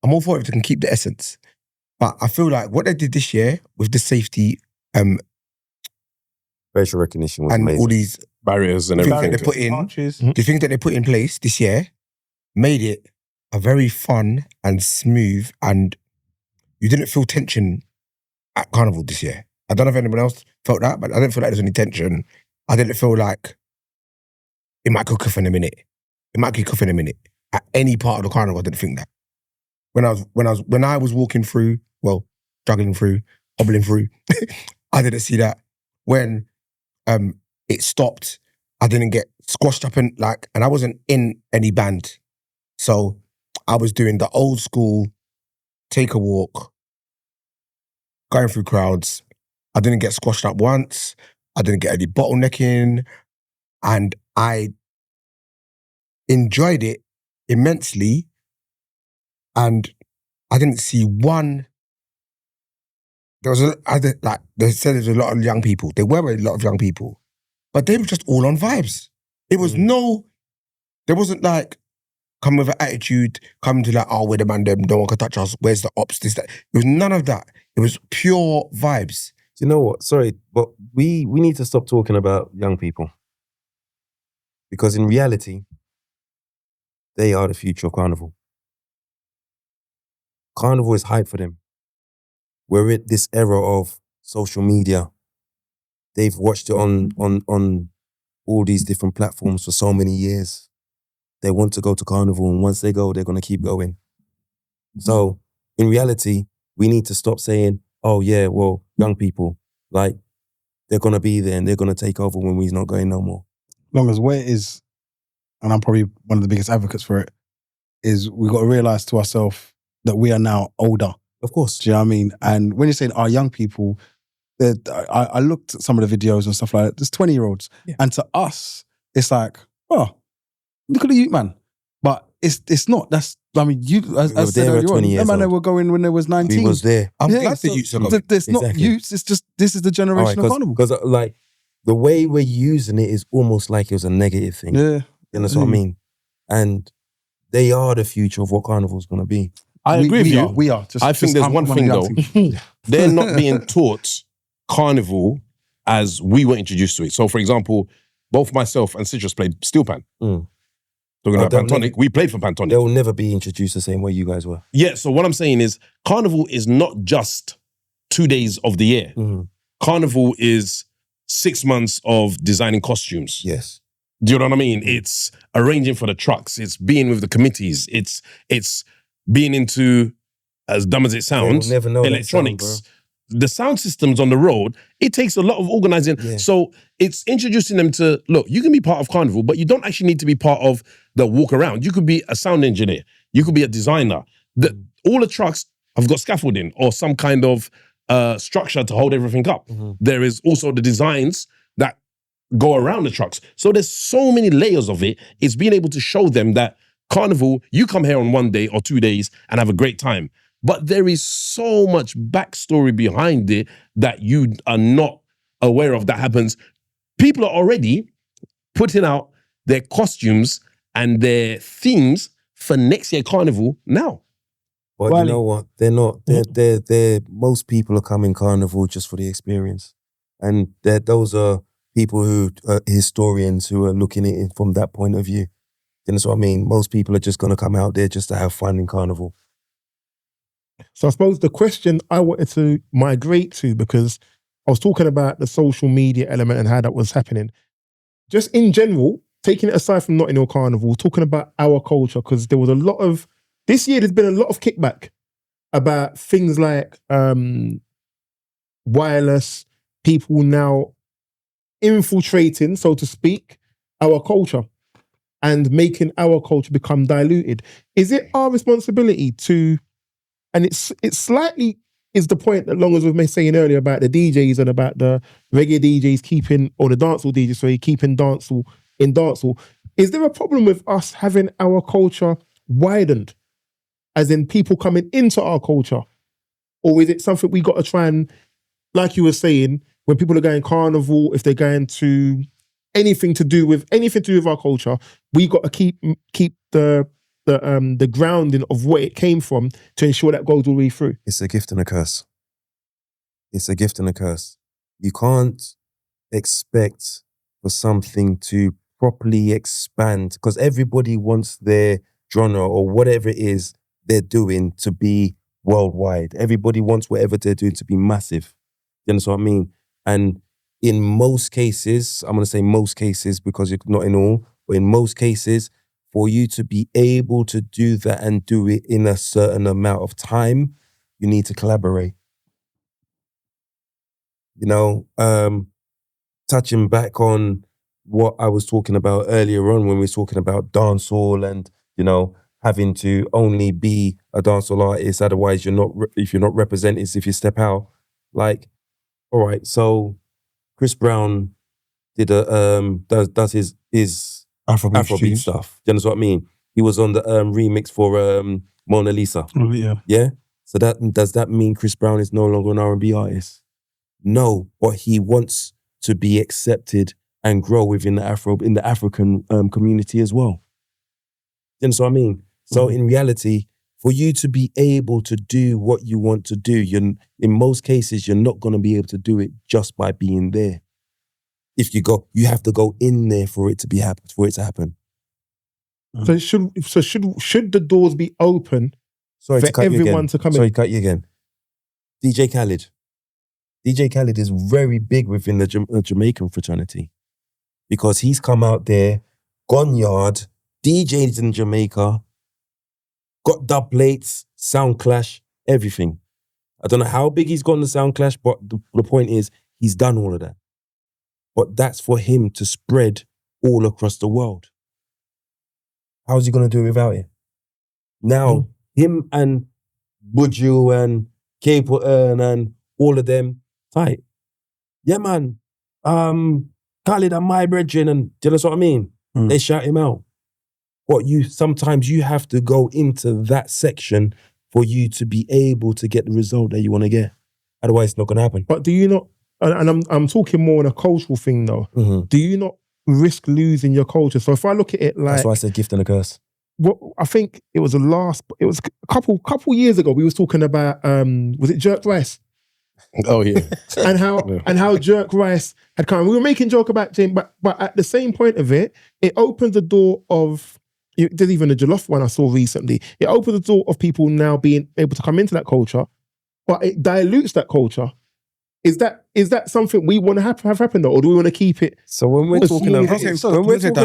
I'm all for it if they can keep the essence. But I feel like what they did this year with the safety Facial recognition was and amazing. all these Barriers and things everything. that they put in, Arches. the things that they put in place this year made it a very fun and smooth, and you didn't feel tension at Carnival this year. I don't know if anyone else felt that, but I didn't feel like there was any tension. I didn't feel like it might cook off in a minute. It might kick off in a minute. At any part of the Carnival, I didn't think that. When I was walking through, well, juggling through, hobbling through, I didn't see that. When it stopped, I didn't get squashed up and I wasn't in any band. So I was doing the old school, take a walk, going through crowds. I didn't get squashed up once. I didn't get any bottlenecking. And I enjoyed it immensely. And I didn't see one. They said there's a lot of young people. There were a lot of young people, but they were just all on vibes. It was there wasn't like, come with an attitude, come to like, oh, we're the man, them, no one can touch us, where's the ops, this, that. It was none of that. It was pure vibes. Do you know what? Sorry, but we need to stop talking about young people. Because in reality, they are the future of Carnival. Carnival is hype for them. We're at this era of social media. They've watched it on all these different platforms for so many years. They want to go to Carnival, and once they go, they're going to keep going. So, in reality, we need to stop saying, oh yeah, well, young people, like, they're going to be there and they're going to take over when we're not going no more. Long as where it is, and I'm probably one of the biggest advocates for it, is we've got to realise to ourselves that we are now older. Of course. Do you know what I mean? And when you're saying our young people, I looked at some of the videos and stuff like that. There's 20-year-olds, and to us, it's like, oh, look at the youth man. But it's not. That's, I mean, you as were said there at earlier 20 on, years them man, they old. were going when they was 19. We was there. I'm Yeah, glad so the youths are going. There's not Exactly. youths. It's just this is the generation of carnival. Because like the way we're using it is almost like it was a negative thing. Yeah, You know what I mean? And they are the future of what carnival's going to be. I agree with you. We are. Just, I think there's one thing though. They're not being taught carnival as we were introduced to it. So, for example, both myself and Citrus played steelpan. Talking about they'll Pantonic, never- we played for Pantonic. They'll never be introduced the same way you guys were. Yeah, so what I'm saying is carnival is not just 2 days of the year. Carnival is 6 months of designing costumes. Yes. Do you know what I mean? It's arranging for the trucks. It's being with the committees. It's being into, as dumb as it sounds, never know that electronics. sound, the sound systems on the road, it takes a lot of organizing. Yeah. So it's introducing them to, look, you can be part of carnival, but you don't actually need to be part of the walk around. You could be a sound engineer. You could be a designer. All the trucks have got scaffolding or some kind of structure to hold everything up. There is also the designs that go around the trucks. So there's so many layers of it. It's being able to show them that carnival, you come here on 1 day or 2 days and have a great time. But there is so much backstory behind it that you are not aware of that happens. People are already putting out their costumes and their themes for next year carnival now. But you know what? They're not. They're most people are coming carnival just for the experience. And those are people who are historians who are looking at it from that point of view. You know what I mean? Most people are just going to come out there just to have fun in carnival. So I suppose the question I wanted to migrate to, because I was talking about the social media element and how that was happening. Just in general, taking it aside from Notting Hill Carnival, talking about our culture, because there was a lot of, this year there's been a lot of kickback about things like wireless, people now infiltrating, so to speak, our culture and making our culture become diluted. Is it our responsibility to, and it's slightly is the point that long as we were saying earlier about the DJs and about the reggae DJs keeping, or the dancehall DJs, sorry, keeping dancehall in dancehall. Is there a problem with us having our culture widened? As in people coming into our culture? Or is it something we got to try and, like you were saying, when people are going carnival, if they're going to anything to do with our culture, we got to keep the grounding of what it came from to ensure that goes all the way through. It's a gift and a curse. It's a gift and a curse. You can't expect for something to properly expand because everybody wants their genre or whatever it is they're doing to be worldwide. Everybody wants whatever they're doing to be massive. You understand what I mean? And in most cases, I'm going to say most cases because you're not in all, but in most cases, for you to be able to do that and do it in a certain amount of time, you need to collaborate. You know, touching back on what I was talking about earlier on when we were talking about dancehall and, you know, having to only be a dancehall artist, otherwise you're not, if you're not represented, if you step out, like, all right, so Chris Brown did does his Afrobeat stuff. Do you understand what I mean? He was on the remix for Mona Lisa. Oh, yeah. Yeah? So does that mean Chris Brown is no longer an R&B artist? No, but he wants to be accepted and grow within the African community as well. Do you understand what I mean? So in reality, for you to be able to do what you want to do, in most cases, you're not going to be able to do it just by being there. If you go, you have to go in there for it to happen. So should the doors be open Sorry for to cut everyone you again. to come Sorry in? to cut you again. DJ Khaled is very big within the Jamaican fraternity because he's come out there, gone yard, DJs in Jamaica, got dub plates, sound clash, everything. I don't know how big he's got on the sound clash, but the point is he's done all of that. But that's for him to spread all across the world. How's he going to do it without it? Now, him and Buju and Cape and all of them, tight. yeah, man, Khalid and my brethren, and do you know what I mean? They shout him out. But sometimes you have to go into that section for you to be able to get the result that you want to get. Otherwise, it's not going to happen. But do you not, and I'm talking more on a cultural thing though, do you not risk losing your culture? So if I look at it like... That's why I said gift and a curse. What I think it was a couple years ago, we was talking about, was it jerk rice? Oh yeah. and how jerk rice had come. We were making joke about James, but at the same point of it, it opens the door of... There's even a jollof one I saw recently. It opens the door of people now being able to come into that culture, but it dilutes that culture. Is that something we want to have happen, though, or do we want to keep it? So when we're talking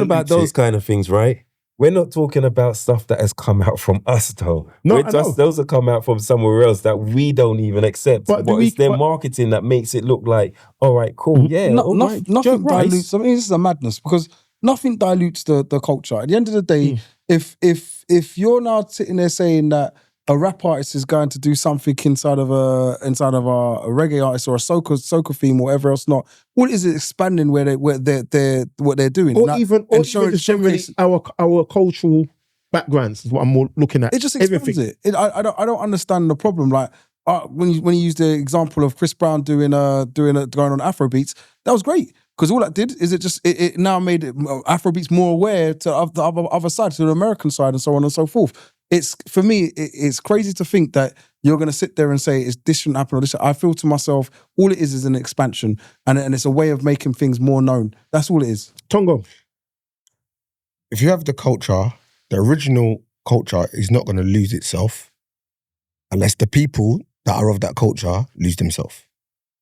about those kind of things, right? We're not talking about stuff that has come out from us, though. No, those have come out from somewhere else that we don't even accept. But it's their marketing that makes it look like, all right, cool, yeah. Nothing dilutes. I mean, this is a madness because nothing dilutes the culture. At the end of the day, if you're now sitting there saying that a rap artist is going to do something inside of a reggae artist or a soca theme or whatever else, not what is it expanding what they're doing, or even just generally our cultural backgrounds is what I'm more looking at. It just expands it. I don't understand the problem. Like when you use the example of Chris Brown going on Afrobeats, that was great. Because all that did is it now made Afrobeats more aware to the other side, to the American side, and so on and so forth. For me, it's crazy to think that you're going to sit there and say this shouldn't happen or this. I feel to myself, all it is an expansion, and it's a way of making things more known. That's all it is. Tongo. If you have the culture, the original culture is not going to lose itself unless the people that are of that culture lose themselves.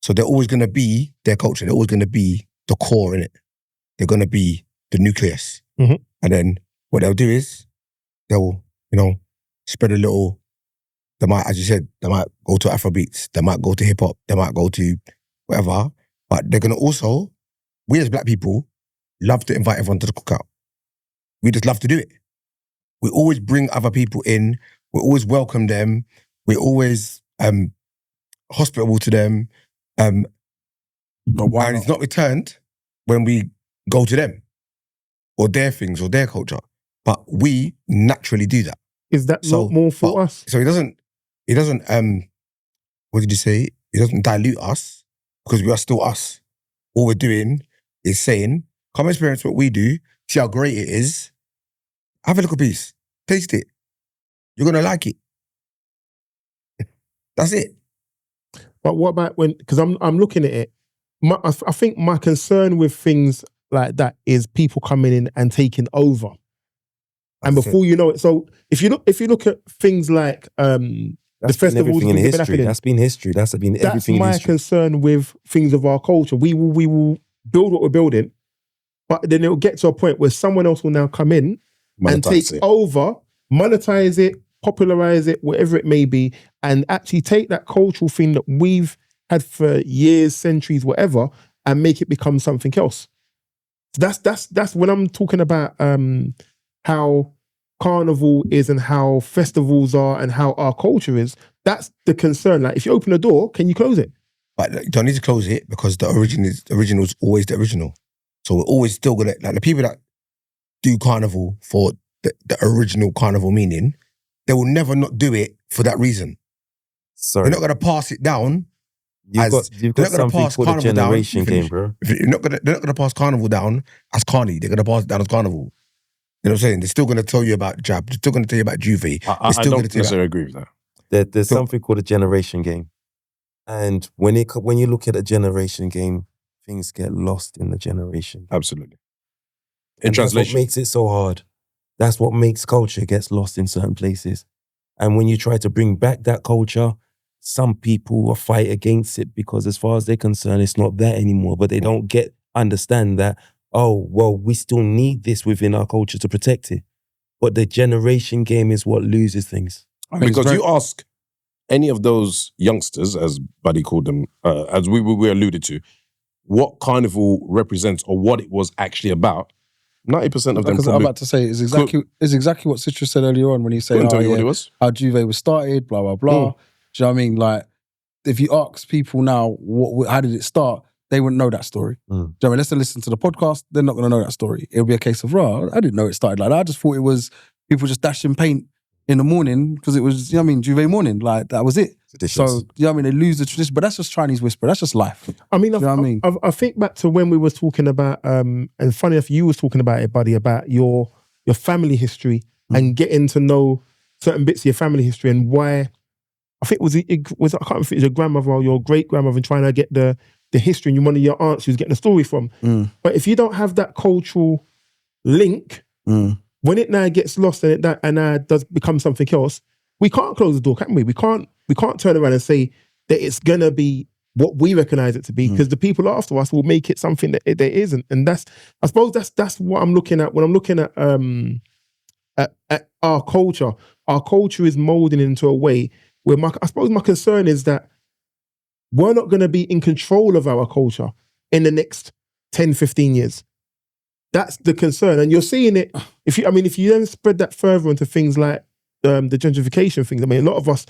So they're always going to be their culture. They're always going to be the core in it. They're going to be the nucleus. And then what they'll do is they'll, spread a little. They might, as you said, they might go to Afrobeats. They might go to hip hop. They might go to whatever. But they're going to also, we as black people, love to invite everyone to the cookout. We just love to do it. We always bring other people in. We always welcome them. We're always hospitable to them. And it's not returned when we go to them or their things or their culture. But we naturally do that. Is that not more for us? So it doesn't, what did you say? It doesn't dilute us because we are still us. All we're doing is saying, come experience what we do, see how great it is, have a little piece, taste it. You're going to like it. That's it. But what about because I'm looking at it, I think my concern with things like that is people coming in and taking over. And before you know it, so if you look at things like the festivals in history, that's been history. That's been everything in history. That's my concern with things of our culture. We will build what we're building, but then it'll get to a point where someone else will now come in and take over, monetize it, popularize it, whatever it may be, and actually take that cultural thing that we've had for years, centuries, whatever, and make it become something else. That's when I'm talking about how carnival is and how festivals are and how our culture is. That's the concern. Like, if you open a door, can you close it? But you don't need to close it because the original is always the original. So we're always still gonna, like, the people that do carnival for the original carnival meaning, they will never not do it for that reason. Sorry. They're not gonna pass it down. You've got something called a generation game, bro. They're not gonna pass carnival down as carny. They're gonna pass it down as carnival. You know what I'm saying? They're still going to tell you about Jab. They're still going to tell you about Juve. I don't necessarily agree with that. There's something called a generation game. And when you look at a generation game, things get lost in the generation. Absolutely. In translation. That's what makes it so hard. That's what makes culture gets lost in certain places. And when you try to bring back that culture, some people will fight against it because as far as they're concerned, it's not there anymore. But they don't understand that, oh, well, we still need this within our culture to protect it. But the generation game is what loses things. Because you ask any of those youngsters, as Buddy called them, as we alluded to, what carnival represents or what it was actually about, 90% of them. Because I'm about to say, it's exactly what Citrus said earlier on when he said, tell you what it was. How Juve was started, blah, blah, blah. Do you know what I mean? Like, if you ask people now, how did it start? they wouldn't know that story. Do you know what I mean? Unless they listen to the podcast, they're not going to know that story. It'll be a case of, I didn't know it started like that. I just thought it was people just dashing paint in the morning because it was, you know what I mean, Juve morning. Like, that was it. Traditions. So, you know what I mean? They lose the tradition, but that's just Chinese whisper. That's just life. I mean, you know what I mean? I think back to when we was talking about, and funny enough, you was talking about it, buddy, about your family history and getting to know certain bits of your family history and why. I think I can't remember if it was your grandmother or your great grandmother and trying to get the history, and one of your aunts who's getting the story from. But if you don't have that cultural link, when it now gets lost and it now does become something else, we can't close the door, can we? We can't turn around and say that it's gonna be what we recognize it to be, because the people after us will make it something that it isn't. And I suppose that's what I'm looking at when I'm looking at our culture. Our culture is molding into a way where I suppose my concern is that we're not going to be in control of our culture in the next 10, 15 years. That's the concern. And you're seeing it, if you then spread that further into things like the gentrification things. I mean, a lot of us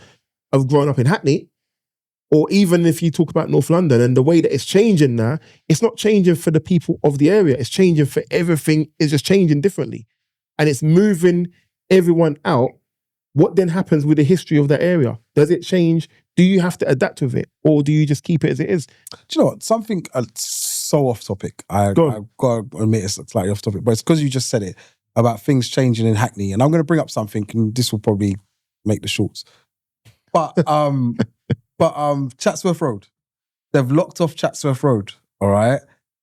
have grown up in Hackney, or even if you talk about North London and the way that it's changing now, it's not changing for the people of the area. It's changing for everything. It's just changing differently. And it's moving everyone out. What then happens with the history of that area? Does it change? Do you have to adapt with it, or do you just keep it as it is? Do you know what? Something so off topic. I've got to admit it's slightly off topic, but it's because you just said it about things changing in Hackney. And I'm going to bring up something, and this will probably make the shorts. But Chatsworth Road. They've locked off Chatsworth Road, all right?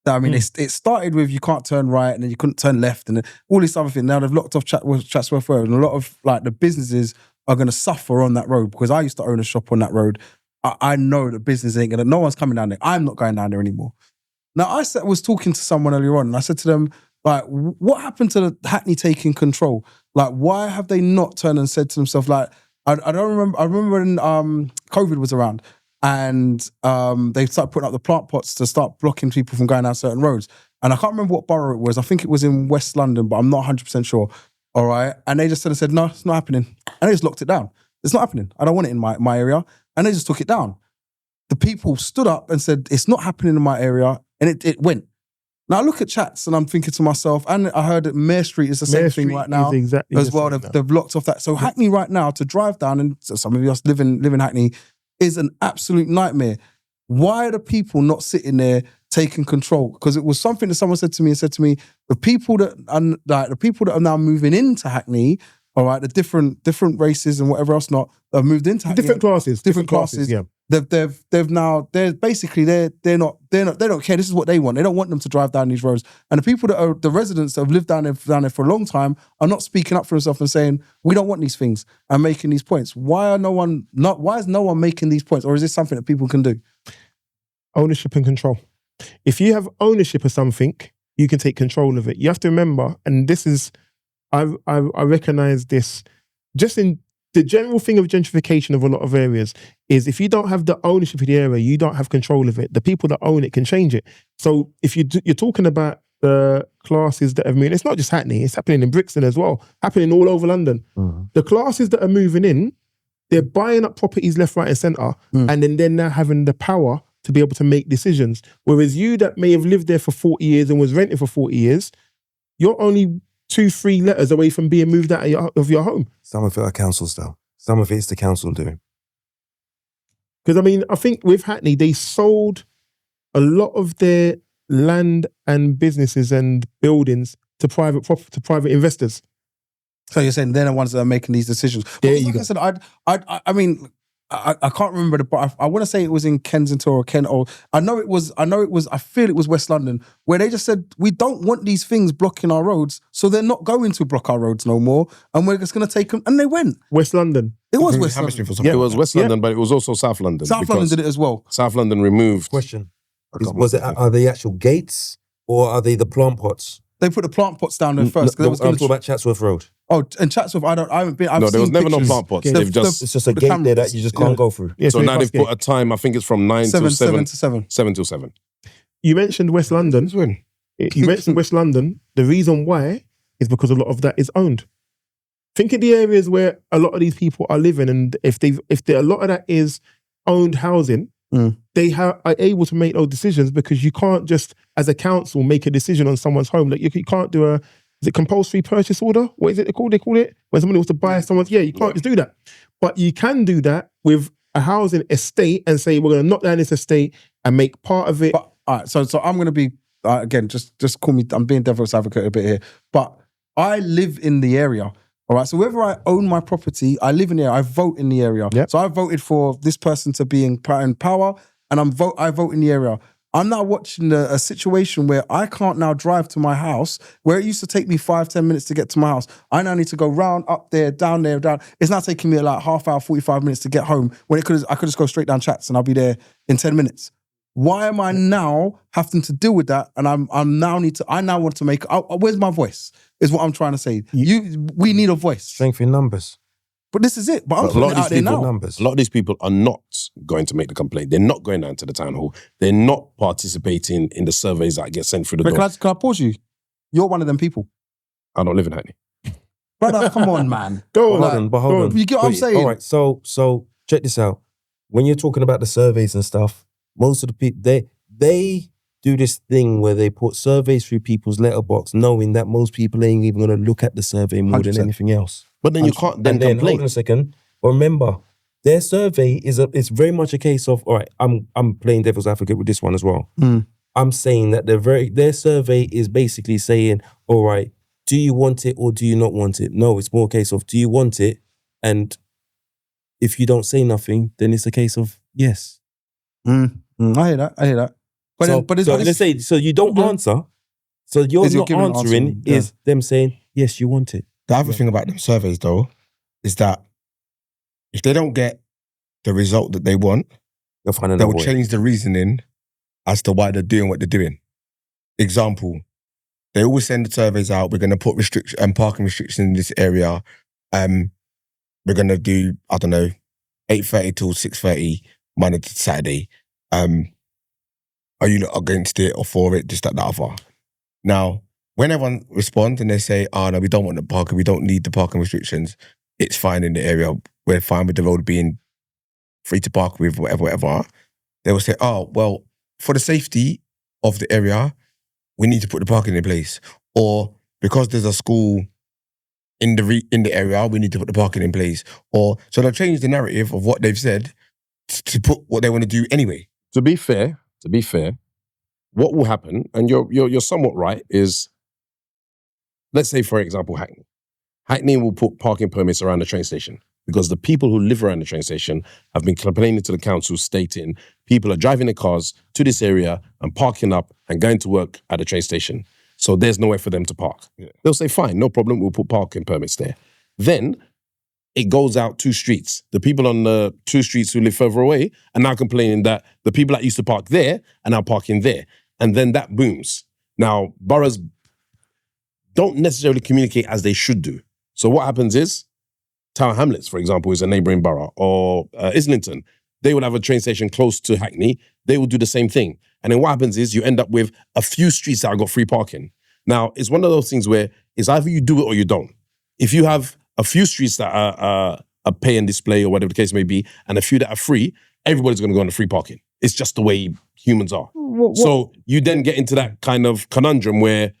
I mean, it started with you can't turn right, and then you couldn't turn left, and then all this other thing. Now they've locked off Chatsworth Road, and a lot of like the businesses are going to suffer on that road, because I used to own a shop on that road. I know the business ain't going to, no one's coming down there. I'm not going down there anymore. Now, I was talking to someone earlier on, and I said to them, like, what happened to the Hackney taking control? Like, why have they not turned and said to themselves, like, I don't remember, I remember when COVID was around, and they started putting up the plant pots to start blocking people from going down certain roads. And I can't remember what borough it was. I think it was in West London, but I'm not 100% sure. All right. And they just said, no, it's not happening. And they just locked it down. It's not happening. I don't want it in my area. And they just took it down. The people stood up and said, it's not happening in my area. And it went. Now I look at Chats and I'm thinking to myself, and I heard that Mare Street is the same thing right now exactly as well. They've locked off that. So Hackney right now, to drive down, and some of us live in Hackney, is an absolute nightmare. Why are the people not sitting there taking control? Because it was something that someone said to me, the people that are now moving into Hackney, all right, the different races and whatever else not, have moved into Hackney. Different classes. Yeah. They don't care. This is what they want. They don't want them to drive down these roads. And the people that are the residents that have lived down there for a long time are not speaking up for themselves and saying, we don't want these things, and making these points. Why is no one making these points? Or is this something that people can do? Ownership and control. If you have ownership of something, you can take control of it. You have to remember, and this is, I recognize this just in the general thing of gentrification of a lot of areas, is if you don't have the ownership of the area, you don't have control of it. The people that own it can change it. So if you're talking about the classes that have moved, it's not just Hackney, it's happening in Brixton as well, happening all over London. The classes that are moving in, they're buying up properties left, right and centre, and then they're now having the power to be able to make decisions. Whereas you that may have lived there for 40 years and was renting for 40 years, you're only 2-3 letters away from being moved out of your home. Some of it are councils though. Some of it's the council doing. Because I mean, I think with Hackney, they sold a lot of their land and businesses and buildings to private investors. So you're saying they're the ones that are making these decisions. There you go. I said, I mean, I can't remember but I want to say it was in Kensington or Kent, or I feel it was West London, where they just said, we don't want these things blocking our roads, so they're not going to block our roads no more, and we're just going to take them, and they went. West London. It was West London. It was West London, but it was also South London. South London did it as well. South London removed. Question. Are they actual gates, or are they the plant pots? They put the plant pots down there first. I'm talking about Chatsworth Road. Oh, and Chatsworth, I haven't been. There was never no plant pots. Yeah, It's just a gate there that you just can't go through. Yeah, so now they've put a time, I think it's from 9 till 7. 7 till 7. You mentioned West London. You mentioned West London. The reason why is because a lot of that is owned. Think of the areas where a lot of these people are living, and if a lot of that is owned housing, they are able to make those decisions because you can't just, as a council, make a decision on someone's home. Like you can't do is it compulsory purchase order? What is it called? They call it when somebody wants to buy someone's. Yeah, you can't just do that. But you can do that with a housing estate and say we're going to knock down this estate and make part of it. But, all right, so I'm going to be again. Just call me. I'm being devil's advocate a bit here, but I live in the area. All right, so whether I own my property, I live in the area, I vote in the area. Yep. So I voted for this person to be in power, and I vote in the area. I'm now watching a situation where I can't now drive to my house, where it used to take me 5-10 minutes to get to my house. I now need to go round, up there, down. It's now taking me like half hour, 45 minutes to get home, when I could just go straight down Chats and I'll be there in 10 minutes. Why am I now having to deal with that? And I now want to make, where's my voice? Is what I'm trying to say. We need a voice. Strength in numbers. But this is it. But I'm putting it out there now. Numbers. A lot of these people are not going to make the complaint. They're not going down to the town hall. They're not participating in the surveys that get sent through the But door. can I pause you? You're one of them people. I don't live in Hackney. Brother, come on, man. Go Hold on. You get what I'm saying? All right, so check this out. When you're talking about the surveys and stuff, most of the people, they do this thing where they put surveys through people's letterbox, knowing that most people ain't even going to look at the survey more 100%. than anything else. But then you can't then Hold complain. on a second. Remember, their survey it's very much a case of, all right, I'm playing devil's advocate with this one as well. I'm saying that their survey is basically saying, all right, do you want it or do you not want it? No, it's more a case of, do you want it? And if you don't say nothing, then it's a case of yes. I hear that. But let's say, so you don't answer. So you're not answering is them saying, yes, you want it. The other thing about them surveys, though, is that if they don't get the result that they want, They'll find they another will way. change the reasoning as to why they're doing what they're doing. Example, they always send the surveys out. We're going to put parking restrictions in this area. We're going to do, I don't know, 8:30 till 6:30, Monday to Saturday. Are you not against it or for it? Just that, other. Now, when everyone responds and they say, oh no, we don't want the parking, we don't need the parking restrictions, it's fine in the area, we're fine with the road being free to park with, whatever. They will say, oh, well, for the safety of the area, we need to put the parking in place. Or because there's a school in the area, we need to put the parking in place. Or so they'll change the narrative of what they've said to put what they want to do anyway. To be fair, what will happen, and you're somewhat right, is let's say, for example, Hackney. Hackney will put parking permits around the train station because the people who live around the train station have been complaining to the council stating people are driving their cars to this area and parking up and going to work at the train station. So there's nowhere for them to park. Yeah. They'll say, fine, no problem, we'll put parking permits there. Then it goes out 2 streets. The people on the 2 streets who live further away are now complaining that the people that used to park there are now parking there. And then that booms. Now, boroughs don't necessarily communicate as they should do. So what happens is, Tower Hamlets, for example, is a neighbouring borough, or Islington, they will have a train station close to Hackney. They will do the same thing. And then what happens is you end up with a few streets that have got free parking. Now, it's one of those things where it's either you do it or you don't. If you have a few streets that are pay and display or whatever the case may be, and a few that are free, everybody's going to go on the free parking. It's just the way humans are. So you then get into that kind of conundrum where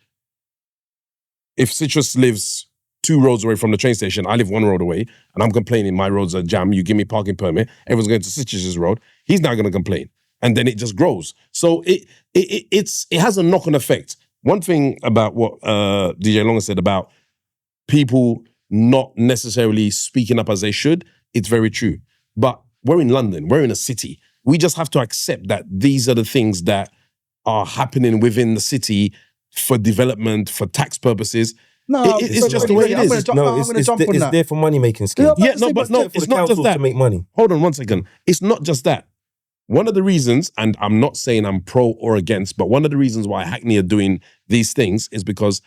if Citrus lives 2 roads away from the train station, I live 1 road away, and I'm complaining my roads are jammed, you give me parking permit, everyone's going to Citrus's road, he's now going to complain. And then it just grows. So it has a knock-on effect. One thing about what DJ Longer said about people not necessarily speaking up as they should, it's very true. But we're in London, we're in a city. We just have to accept that these are the things that are happening within the city for development, for tax purposes. No, it's just the way it is. It's there for money-making schemes. It's not just that. To make money. Hold on 1 second. It's not just that. One of the reasons, and I'm not saying I'm pro or against, but one of the reasons why Hackney are doing these things is because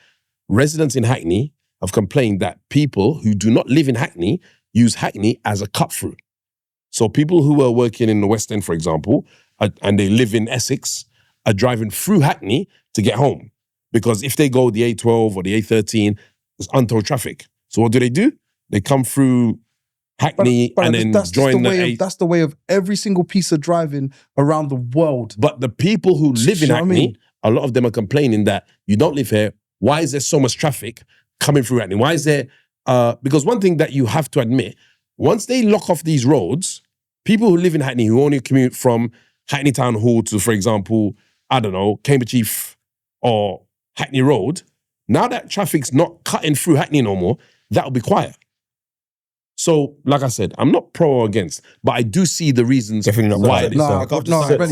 residents in Hackney have complained that people who do not live in Hackney use Hackney as a cut-through. So people who are working in the West End, for example, and they live in Essex, are driving through Hackney to get home. Because if they go the A12 or the A13, it's untold traffic. So what do? They come through Hackney and then join that's the way of every single piece of driving around the world. But the people who live in Hackney, a lot of them are complaining that you don't live here. Why is there so much traffic coming through Hackney? Why is there, because one thing that you have to admit, once they lock off these roads, people who live in Hackney, who only commute from Hackney Town Hall to, for example, I don't know, Cambridge Heath or Hackney Road, now that traffic's not cutting through Hackney no more, that'll be quiet. So, like I said, I'm not pro or against, but I do see the reasons why it is.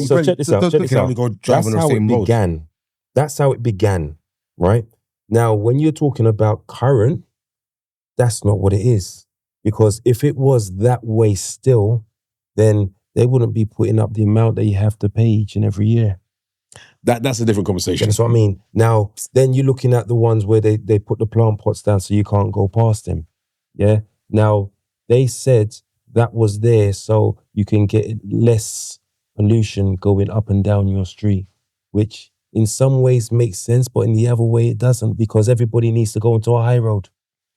So check this out. That's how it began. That's how it began, right? Now, when you're talking about current, that's not what it is. Because if it was that way still, then they wouldn't be putting up the amount that you have to pay each and every year. That's a different conversation. That's what I mean. Now, then you're looking at the ones where they put the plant pots down so you can't go past them. Yeah? Now, they said that was there so you can get less pollution going up and down your street, which in some ways makes sense, but in the other way it doesn't, because everybody needs to go into a high road.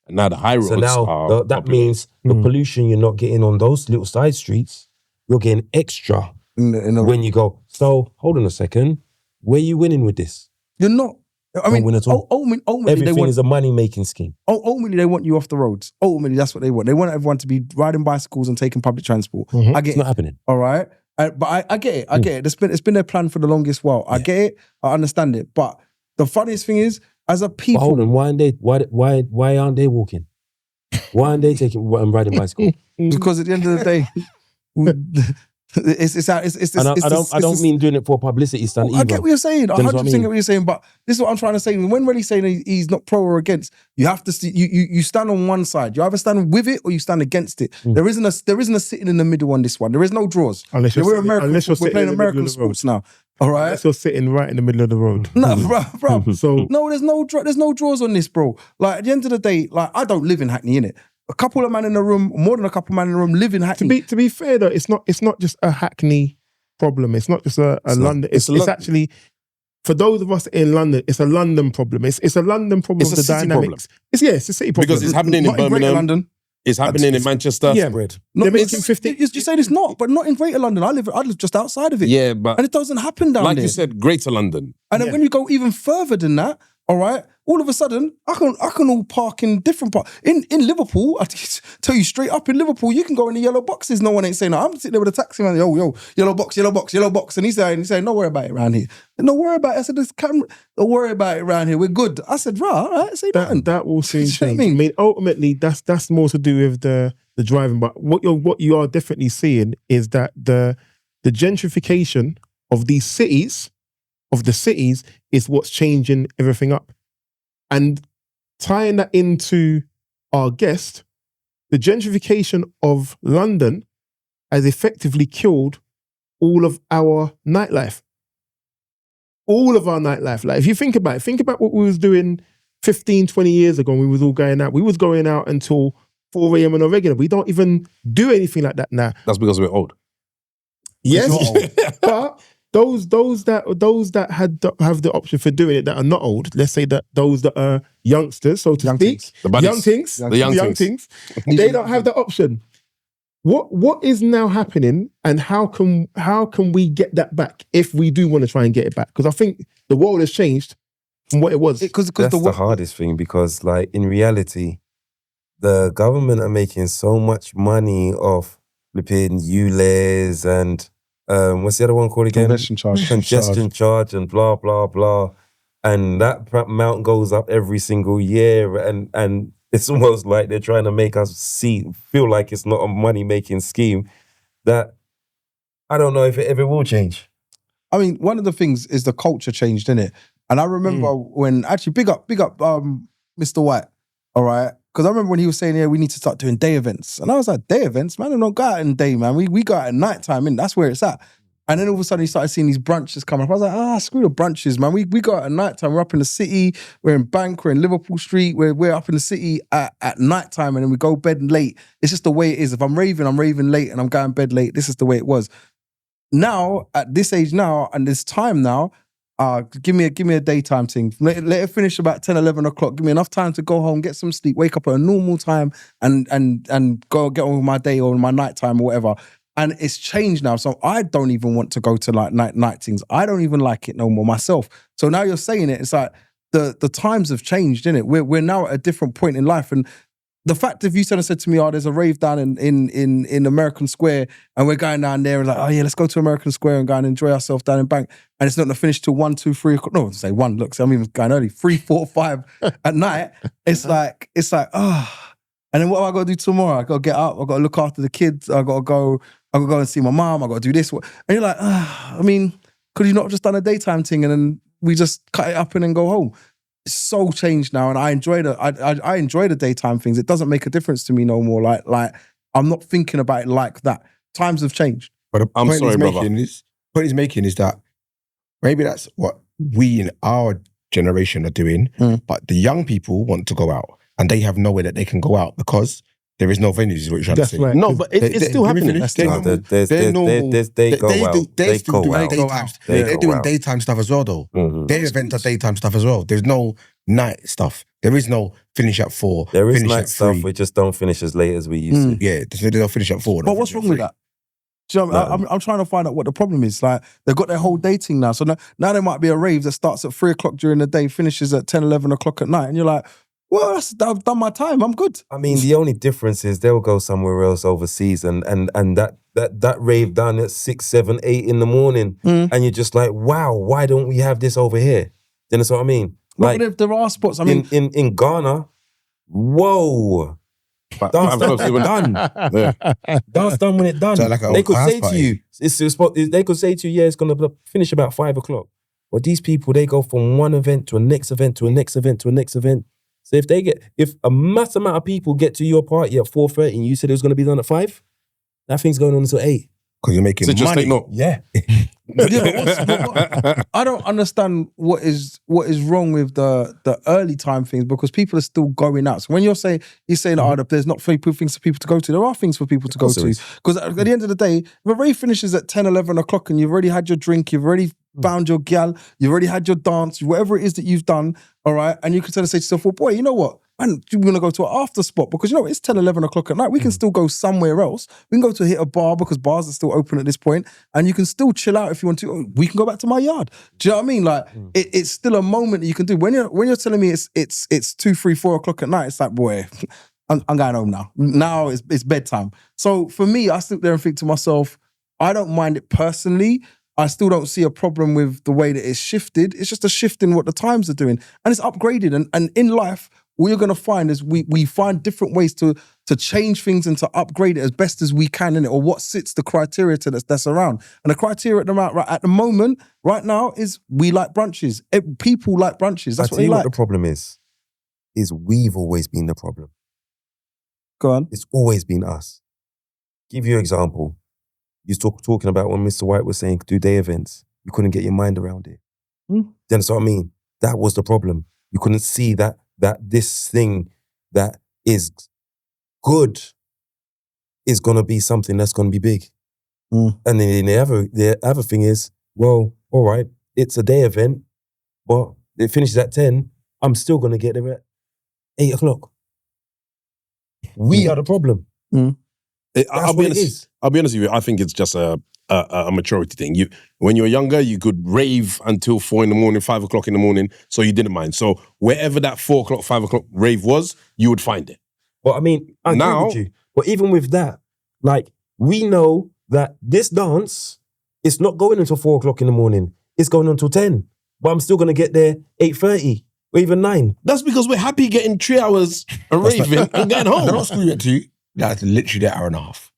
And now the high roads So now that means the pollution you're not getting on those little side streets, you're getting extra when you go. So hold on a second. Where are you winning with this? You're not. I mean, ultimately, everything is a money-making scheme. Ultimately, they want you off the roads. Ultimately, that's what they want. They want everyone to be riding bicycles and taking public transport. Mm-hmm. I get it's not happening. All right, but I get it. I get it. It's been their plan for the longest while. I get it. I understand it. But the funniest thing is, as a people, but hold on. Why aren't they walking? Why aren't they riding bicycle? Because at the end of the day, I don't mean doing it for publicity stunt either. I get what you're saying. I 100% get what you're saying. But this is what I'm trying to say. When really saying he's not pro or against, you have to see, you stand on one side. You either stand with it or you stand against it. There isn't a sitting in the middle on this one. There is no draws. We're playing American sports now. All right, unless you're sitting right in the middle of the road. No, bro. So no, there's no draws on this, bro. Like at the end of the day, like I don't live in Hackney, innit? A couple of men in the room, more than a couple of men in the room, live in Hackney. To be fair though, it's not just a Hackney problem. It's not just a London. It's actually, for those of us in London, it's a London problem. It's a London problem. It's a city dynamics. problem. It's a city problem Because it's happening in Birmingham. London. It's happening in Manchester. Yeah, they're making 50. You're saying it's not, but not in Greater London. I live just outside of it. Yeah, but and it doesn't happen down there. Like you said, Greater London. And then when you go even further than that, all right, all of a sudden, I can all park in different parts. In Liverpool, I tell you straight up, in Liverpool, you can go in the yellow boxes. No one ain't saying no. I'm sitting there with a taxi man, yo, yellow box. And he's saying, don't worry about it around here. Don't worry about it. I said, there's camera. Don't worry about it around here. We're good. I said, right, all right, say nothing. That will soon change. I mean, ultimately, that's more to do with the driving. But what you are definitely seeing is that the gentrification of these cities, is what's changing everything up. And tying that into our guest, the gentrification of London has effectively killed all of our nightlife. All of our nightlife. Like if you think about what we was doing 15, 20 years ago when we was all going out. We was going out until 4 a.m. on a regular. We don't even do anything like that now. That's because we're old. Yes, but those that have the option for doing it that are not old, let's say that those that are youngsters, so to speak, the young things, they don't have the option. What is now happening, and how can we get that back if we do want to try and get it back? Because I think the world has changed from what it was. That's the hardest thing, because like in reality, the government are making so much money off flipping ULEZ and what's the other one called again? Congestion charge and blah, blah, blah. And that amount goes up every single year. And it's almost like they're trying to make us feel like it's not a money-making scheme that I don't know if it ever will change. I mean, one of the things is the culture changed, innit? And I remember when, actually, big up, Mr. White, all right? Because I remember when he was saying, yeah, we need to start doing day events. And I was like, day events? Man, I don't go out in day, man. We go out at night time, and that's where it's at. And then all of a sudden, he started seeing these brunches coming up. I was like, screw the brunches, man. We go out at night time. We're up in the city. We're in Bank. We're in Liverpool Street. We're up in the city at night time, and then we go bed late. It's just the way it is. If I'm raving late, and I'm going bed late. This is the way it was. Now, at this age now, and this time now, give me a daytime thing. Let it finish about 10, 11 o'clock. Give me enough time to go home, get some sleep, wake up at a normal time and go get on with my day or my nighttime or whatever. And it's changed now. So I don't even want to go to like night things. I don't even like it no more myself. So now you're saying it, it's like the times have changed, innit? We're now at a different point in life. And the fact if you said to me, there's a rave down in American Square and we're going down there and like, oh yeah, let's go to American Square and go and enjoy ourselves down in Bank. And it's not going to finish till 1, 2, 3 o'clock. No, say 1, look, so I'm even going early. 3, 4, 5 at night. It's like, and then what have I got to do tomorrow? I got to get up. I got to look after the kids. I got to go and see my mom. I got to do this. And you're like, I mean, could you not have just done a daytime thing and then we just cut it up and then go home? It's so changed now, and I enjoy I enjoy the daytime things. It doesn't make a difference to me no more. Like I'm not thinking about it like that. Times have changed. But the I'm point sorry, he's brother. He's making is that maybe that's what we in our generation are doing, but the young people want to go out and they have nowhere that they can go out because there is no venues, is what you're trying to say. Right. No, but it's still happening. They're doing daytime stuff as well, though. Mm-hmm. Their events are daytime stuff as well. There's no night stuff. There is no finish at 4. There is finish night at stuff. 3. We just don't finish as late as we used to. Yeah, they don't finish at 4. But what's wrong with that? Do you know what I mean? I'm trying to find out what the problem is. Like, they've got their whole dating now. So now there might be a rave that starts at 3 o'clock during the day, finishes at 10, 11 o'clock at night. And you're like, well, I've done my time. I'm good. I mean, the only difference is they'll go somewhere else overseas and that rave done at 6, 7, 8 in the morning. And you're just like, wow, why don't we have this over here? You know what I mean? Like, but if there are spots, I mean... In Ghana, whoa. Dance done when done. Dance done when it done. So like they could say to you, they could say to you, yeah, it's going to finish about 5 o'clock. But these people, they go from one event to a next event to a next event to a next event. So if a mass amount of people get to your party at 4:30 and you said it was going to be done at 5, that thing's going on until 8. Because you're making So just money. take note. Yeah. I don't understand what is wrong with the early time things because people are still going out. So when you're saying there's not things for people to go to, there are things for people to go to. Because at the end of the day, if a rave finishes at 10, 11 o'clock and you've already had your drink, you've already found your gal, you've already had your dance, whatever it is that you've done, all right, and you can say to yourself, well, boy, you know what? Man, you're going to go to an after spot because, you know, it's 10, 11 o'clock at night. We can still go somewhere else. We can go to hit a bar because bars are still open at this point and you can still chill out if you want to. We can go back to my yard. Do you know what I mean? Like, it's still a moment that you can do. When you're telling me it's 2, 3, 4 o'clock at night, it's like, boy, I'm going home now. Now it's bedtime. So for me, I sit there and think to myself, I don't mind it personally. I still don't see a problem with the way that it's shifted. It's just a shift in what the times are doing. And it's upgraded. And in life, what you're going to find is we find different ways to change things and to upgrade it as best as we can in it, or what sits the criteria to that's around. And the criteria at the moment, right now, is we like brunches. People like brunches. That's what they like. What the problem is we've always been the problem. Go on. It's always been us. Give you an example. You're talking about when Mr. White was saying do day events. You couldn't get your mind around it. That's what I mean. That was the problem. You couldn't see that this thing that is good is going to be something that's going to be big. And then the other thing is, well, all right, it's a day event, but it finishes at 10. I'm still going to get there at 8 o'clock. We are the problem. I'll be honest with you. I think it's just a maturity thing. When you were younger, you could rave until 4 in the morning, 5 o'clock in the morning, so you didn't mind. So wherever that 4 o'clock, 5 o'clock rave was, you would find it. Well, I mean, I agree with you. But even with that, like, we know that this dance is not going until 4 o'clock in the morning. It's going until 10. But I'm still going to get there 8:30 or even 9. That's because we're happy getting 3 hours of raving and getting home. I'm not screwing it to you. That's literally the hour and a half.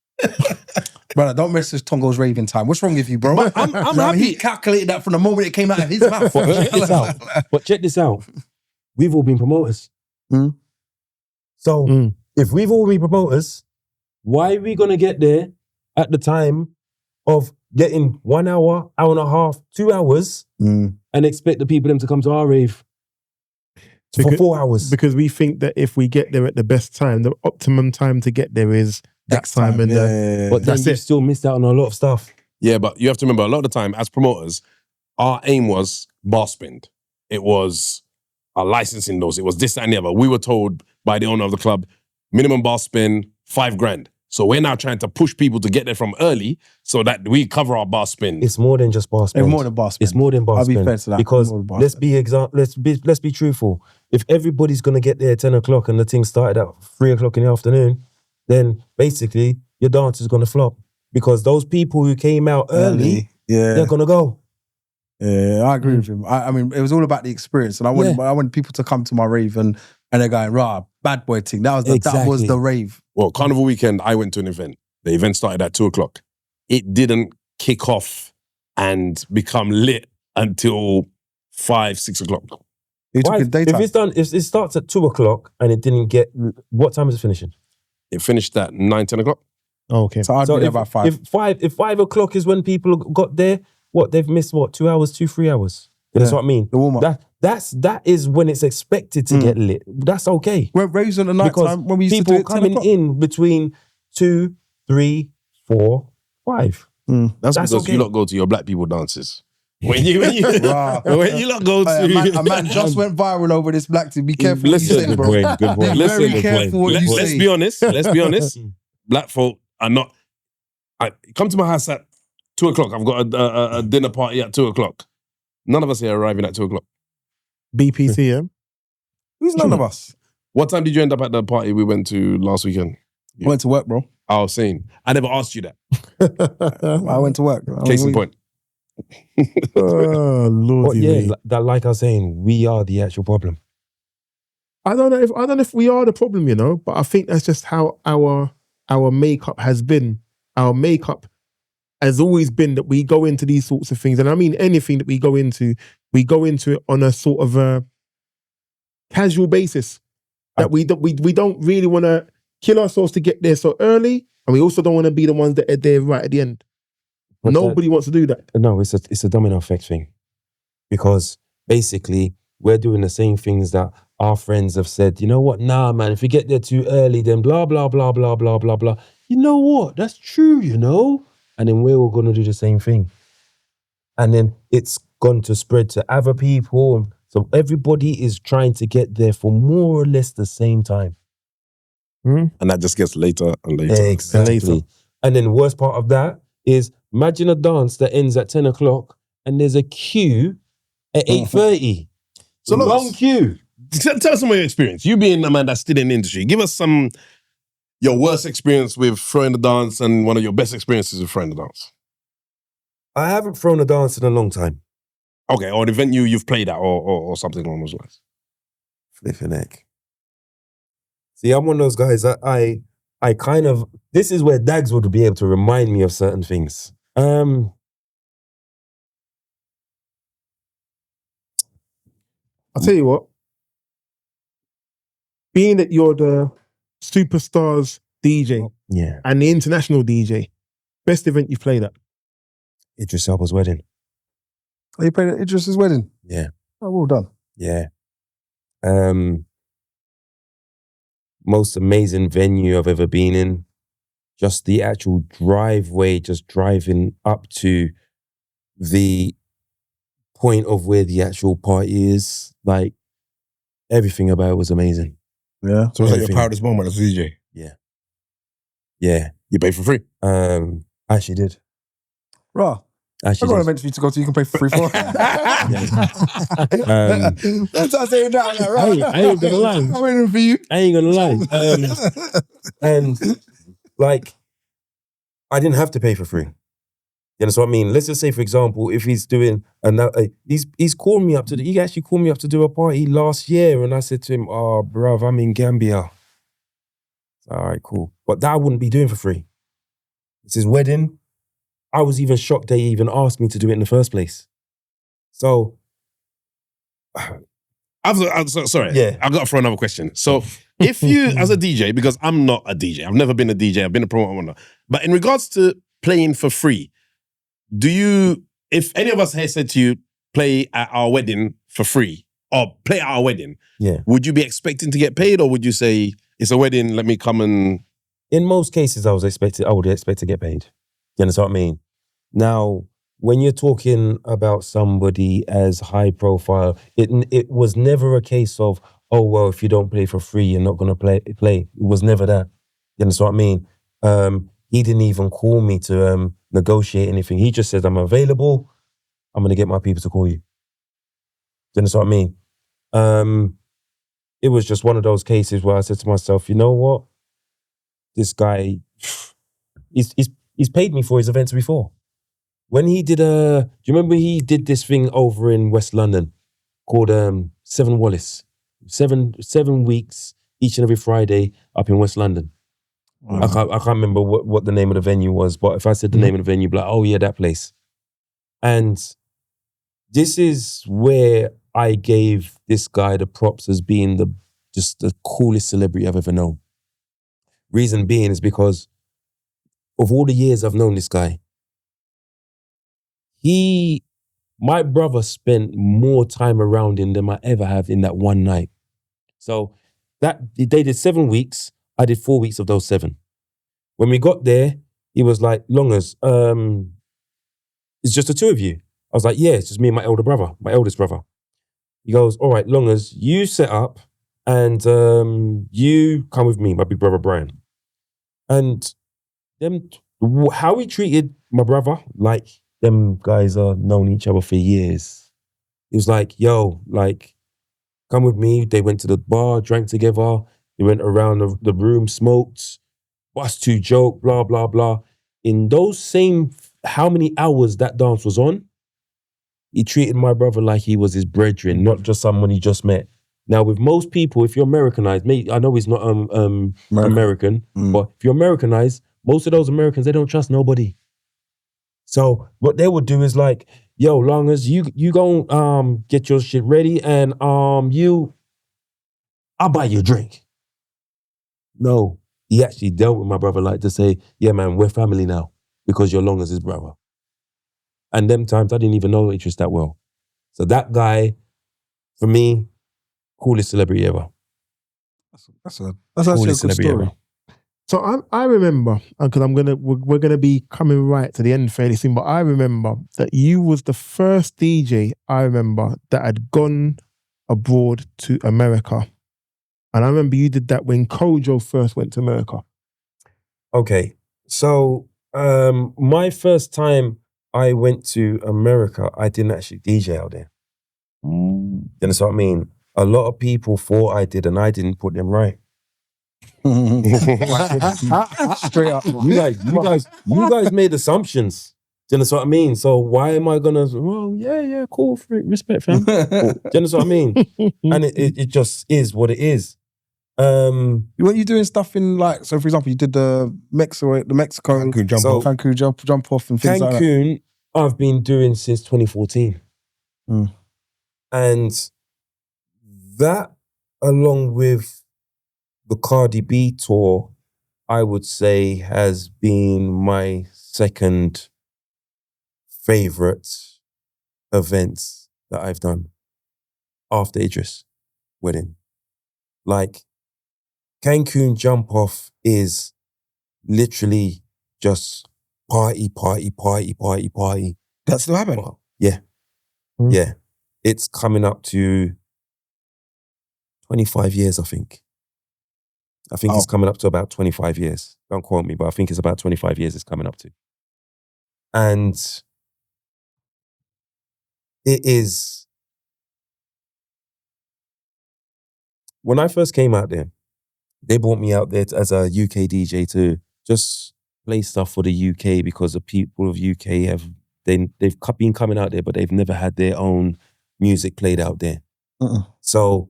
Brother, don't mess with Tongo's raving time. What's wrong with you, bro? I'm happy. He calculated that from the moment it came out of his mouth. But check this out. We've all been promoters. So if we've all been promoters, why are we going to get there at the time of getting 1 hour, hour and a half, 2 hours and expect the people them to come to our rave for 4 hours? Because we think that if we get there at the best time, the optimum time to get there is X time. But then that's you it. still missed out on a lot of stuff. Yeah, but you have to remember, a lot of the time, as promoters, our aim was, bar spend. It was a licensing those. It was this and the other. We were told by the owner of the club, minimum bar spend, $5,000. So we're now trying to push people to get there from early so that we cover our bar spend. It's more than just bar spend. It's more than bar spend. It's more than bar I'll spend. be fair to that. Because More than bar let's spend. be truthful. If everybody's gonna get there at 10 o'clock and the thing started at 3 o'clock in the afternoon, then basically your dance is gonna flop. Because those people who came out early, they're gonna go. Yeah, I agree with him. I mean, it was all about the experience, and I wanted people to come to my rave and they're going, "Rah, bad boy thing." That was the rave. Well, Carnival weekend, I went to an event. The event started at 2 o'clock. It didn't kick off and become lit until 5, 6 o'clock. You took it daytime. If it starts at 2 o'clock and it didn't get, what time is it finishing? It finished at 9, 10 o'clock. Oh, okay. So I'd be there about 5. If 5 o'clock is when people got there, they've missed 2 hours, 3 hours. That's what I mean. The warm up. That is when it's expected to get lit. That's okay. We're raves on the night Because time when we used to do people it 10 coming o'clock. in between 2, 3, 4, 5. That's because okay. you lot go to your black people dances. When you Wow. when you lot go to A man just went viral over this black thing. Be careful what you Listen, say, good bro. point, good point. Be Listen, very good careful what you Let's say. be honest. Let's be honest. Black folk are not. Come to my house at 2 o'clock. I've got a dinner party at 2 o'clock. None of us here are arriving at 2 o'clock. BPC, yeah? Who's none of us? What time did you end up at the party we went to last weekend? I went to work, bro. I was saying, I never asked you that. I went to work. Case in point. Oh, Lord. But yeah, like I was saying, we are the actual problem. I don't know if we are the problem, you know, but I think that's just how our makeup has been. Our makeup has always been that we go into these sorts of things, and I mean anything that we go into it on a sort of a casual basis. That we don't really want to kill ourselves to get there so early, and we also don't want to be the ones that are there right at the end. But Nobody wants to do that. No, it's a domino effect thing. Because basically, we're doing the same things that our friends have said, you know what, nah, man, if you get there too early, then blah, blah, blah, blah, blah, blah, blah. You know what? That's true, you know? And then we're all going to do the same thing. And then it's going to spread to other people. So everybody is trying to get there for more or less the same time. And that just gets later and later. Exactly. And later. And then the worst part of that is, imagine a dance that ends at 10 o'clock and there's a queue at 8:30. So look, long queue. Tell us some of your experience. You being a man that's still in the industry, give us your worst experience with throwing the dance and one of your best experiences with throwing the dance. I haven't thrown a dance in a long time. Okay, or an event you've played at or something along those lines. Flipping heck. See, I'm one of those guys that I kind of, this is where Dags would be able to remind me of certain things. I'll tell you what. Being that you're the Superstars DJ Yeah. and the international DJ, best event you've played at? Idris Elba's wedding. Oh, you played at Idris's wedding? Yeah. Oh, well done. Yeah. Most amazing venue I've ever been in. Just the actual driveway, just driving up to the point of where the actual party is. Like, everything about it was amazing. So Yeah. was that your Everything. proudest moment as a DJ? Yeah. You pay for free. I actually did. Right. I've Actually got an did. event for you to go to. You can pay for free for. That's what I'm saying now. Like, right. I ain't gonna lie. I'm waiting for you. I ain't gonna lie. And like, I didn't have to pay for free. You know what I mean? Let's just say, for example, if he's doing he's called me up he actually called me up to do a party last year, and I said to him, "Oh, bruv, I'm in Gambia." All right, cool. But that I wouldn't be doing for free. It's his wedding. I was even shocked they even asked me to do it in the first place. So, Sorry. Yeah. I've got to throw another question. So if you, as a DJ, because I'm not a DJ, I've never been a DJ, I've been a promoter, but in regards to playing for free, if any of us here said to you, play at our wedding for free, or play at our wedding, would you be expecting to get paid, or would you say, it's a wedding, let me come and... in most cases, I would expect to get paid. You understand what I mean? Now, when you're talking about somebody as high profile, it was never a case of, oh, well, if you don't play for free, you're not going to play. It was never that. You understand what I mean? He didn't even call me to negotiate anything. He just said, I'm available. I'm going to get my people to call you. You understand what I mean? It was just one of those cases where I said to myself, you know what? This guy, he's paid me for his events before. When he did do you remember he did this thing over in West London called Seven Wallace? 7 weeks, each and every Friday up in West London. I can't remember what the name of the venue was, but if I said the name of the venue, I'd be like, oh yeah, that place. And this is where I gave this guy the props as being just the coolest celebrity I've ever known. Reason being is because of all the years I've known this guy, my brother spent more time around him than I ever have in that one night. So they did 7 weeks. I did 4 weeks of those 7. When we got there, he was like, Longers, it's just the 2 of you. I was like, yeah, it's just me and my eldest brother. He goes, all right, Longers, you set up and you come with me, my big brother Brian. And how he treated my brother, like them guys are known each other for years. He was like, yo, like, come with me. They went to the bar, drank together. They went around the room, smoked, us two joke, blah, blah, blah. In those same, how many hours that dance was on, he treated my brother like he was his brethren, not just someone he just met. Now, with most people, if you're Americanized, I know he's not American, but if you're Americanized, most of those Americans, they don't trust nobody. So what they would do is like, yo, long as you go get your shit ready and I'll buy you a drink. No, he actually dealt with my brother like to say, yeah, man, we're family now because you're long as his brother. And them times I didn't even know Idris that well. So that guy, for me, coolest celebrity ever. That's actually a good story. Ever. So I remember, because we're gonna be coming right to the end fairly soon, but I remember that you was the first DJ I remember that had gone abroad to America. And I remember you did that when Kojo first went to America. Okay, so my first time I went to America, I didn't actually DJ out there. You understand what I mean? A lot of people thought I did and I didn't put them right. Straight up. You guys made assumptions. Do you understand what I mean? So why am I gonna? Oh yeah, cool, respect, fam. Do you understand what I mean? And it just is what it is. Weren't you doing stuff in like? So for example, you did the Mexico Cancun jump off and things like that. Cancun, I've been doing since 2014, and that along with the Cardi B tour, I would say has been my second favorite events that I've done after Idris' wedding. Like, Cancun Jump Off is literally just party. That's still happening? Yeah. Yeah. It's coming up to 25 years, I think. It's coming up to about 25 years. Don't quote me, but I think it's about 25 years it's coming up to. And it is... When I first came out there, they brought me out there as a UK DJ to just play stuff for the UK because the people of UK they've been coming out there, but they've never had their own music played out there. So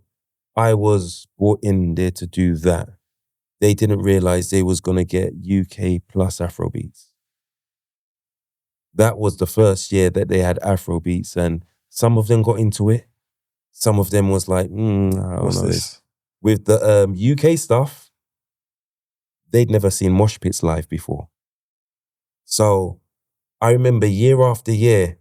I was brought in there to do that. They didn't realize they was going to get UK plus Afrobeats. That was the first year that they had Afrobeats, and some of them got into it. Some of them was like, I don't know this. With the UK stuff, they'd never seen mosh pits live before. So I remember year after year,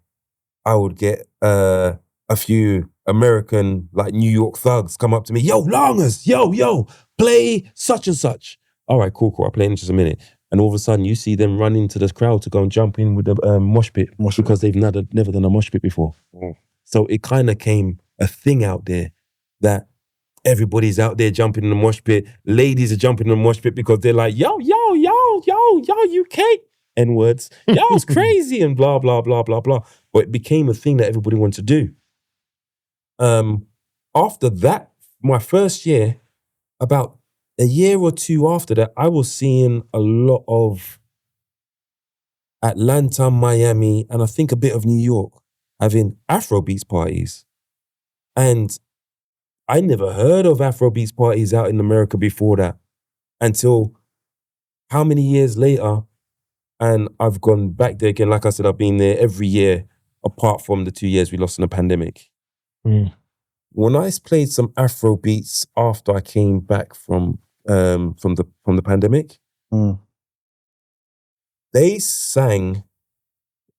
I would get a few American, like New York thugs come up to me, yo, Longers, yo, play such and such. All right, cool, I'll play in just a minute. and all of a sudden you see them run into the crowd to go and jump in with the mosh pit because they've never done a mosh pit before. So it kind of came a thing out there that everybody's out there jumping in the mosh pit. Ladies are jumping in the mosh pit because they're like, yo, you can't. N-words. Yo, it's crazy and blah, blah, blah, blah, blah. But it became a thing that everybody wanted to do. After that, my first year, about a year or two after that, I was seeing a lot of Atlanta, Miami, and I think a bit of New York having Afrobeats parties. And I never heard of Afrobeats parties out in America before that until how many years later, and I've gone back there again. Like I said, I've been there every year apart from the 2 years we lost in the pandemic. When I played some Afrobeats after I came back from the pandemic, they sang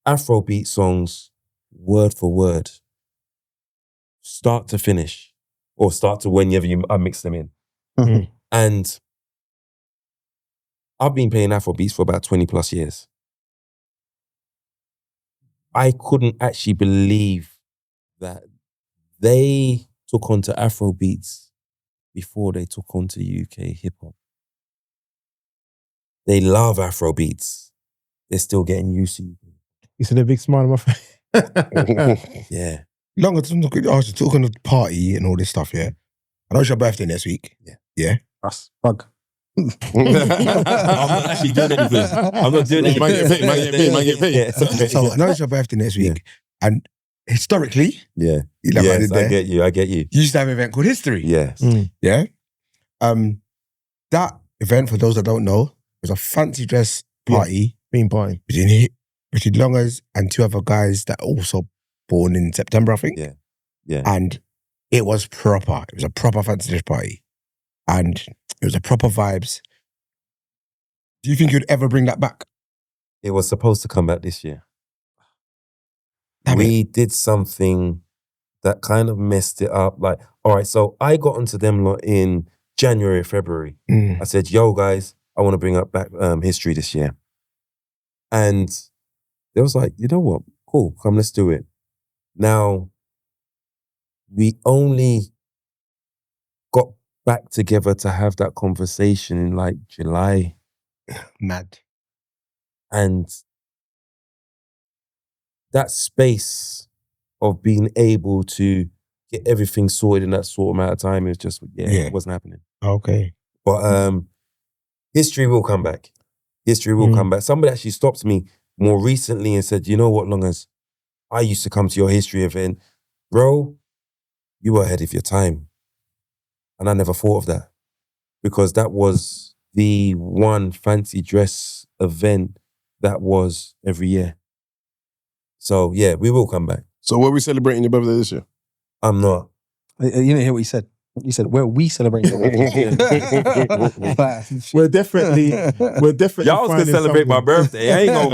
Afrobeat songs word for word, start to finish, or start to whenever I mix them in. And I've been playing Afrobeats for about 20 plus years. I couldn't actually believe that they took on to Afrobeats before they took on to UK hip hop. They love Afrobeats. They're still getting used to it. You see the big smile on my face? Yeah. Longer to talking of party and all this stuff, yeah. I know it's your birthday next week. Yeah. Us, bug. I'm not actually doing anything. I'm not doing anything. Man get paid. So I know it's your birthday next week, and historically, Yeah. you know what I Yes, did there? I get you. You used to have an event called History. Yes. Yeah. That event, for those that don't know, was a fancy dress party Theme party. between Richard Longers and two other guys that also born in September, I think. Yeah. And it was proper. It was a proper fancy dress party. And it was a proper vibes. Do you think you'd ever bring that back? It was supposed to come back this year. Damn We did something that kind of messed it up. Like, all right, so I got onto them lot in January, February. I said, yo, guys, I want to bring up back history this year. And they was like, you know what? Cool, come, let's do it. Now, we only got back together to have that conversation in like July. Mad. And that space of being able to get everything sorted in that sort of amount of time is just, it wasn't happening. Okay. But history will come back. History will come back. Somebody actually stopped me more recently and said, you know what, Longers, I used to come to your history event. Bro, you were ahead of your time. And I never thought of that because that was the one fancy dress event that was every year. So yeah, we will come back. So were we celebrating your birthday this year? I'm not. You didn't hear what he said. You said, where we celebrate. We're definitely Y'all was gonna finding celebrate my something. birthday. I ain't gonna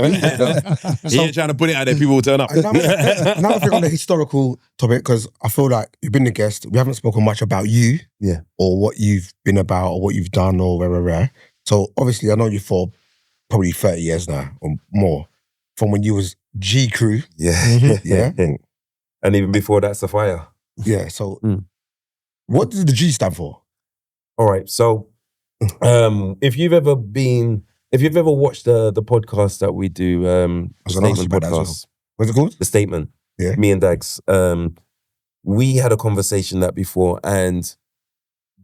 be He ain't trying to put it out there, people will turn up. Another thing on the historical topic, because I feel like you've been the guest, we haven't spoken much about you, or what you've been about, or what you've done, or rare. So obviously, I know you for probably 30 years now or more, from when you was G Crew. Yeah. And even before that, Sapphire. Yeah. So, what does the G stand for? All right. So, if you've ever watched the podcast that we do, the Statement podcast, What's it called? The Statement. Yeah. Me and Dags. We had a conversation that before, and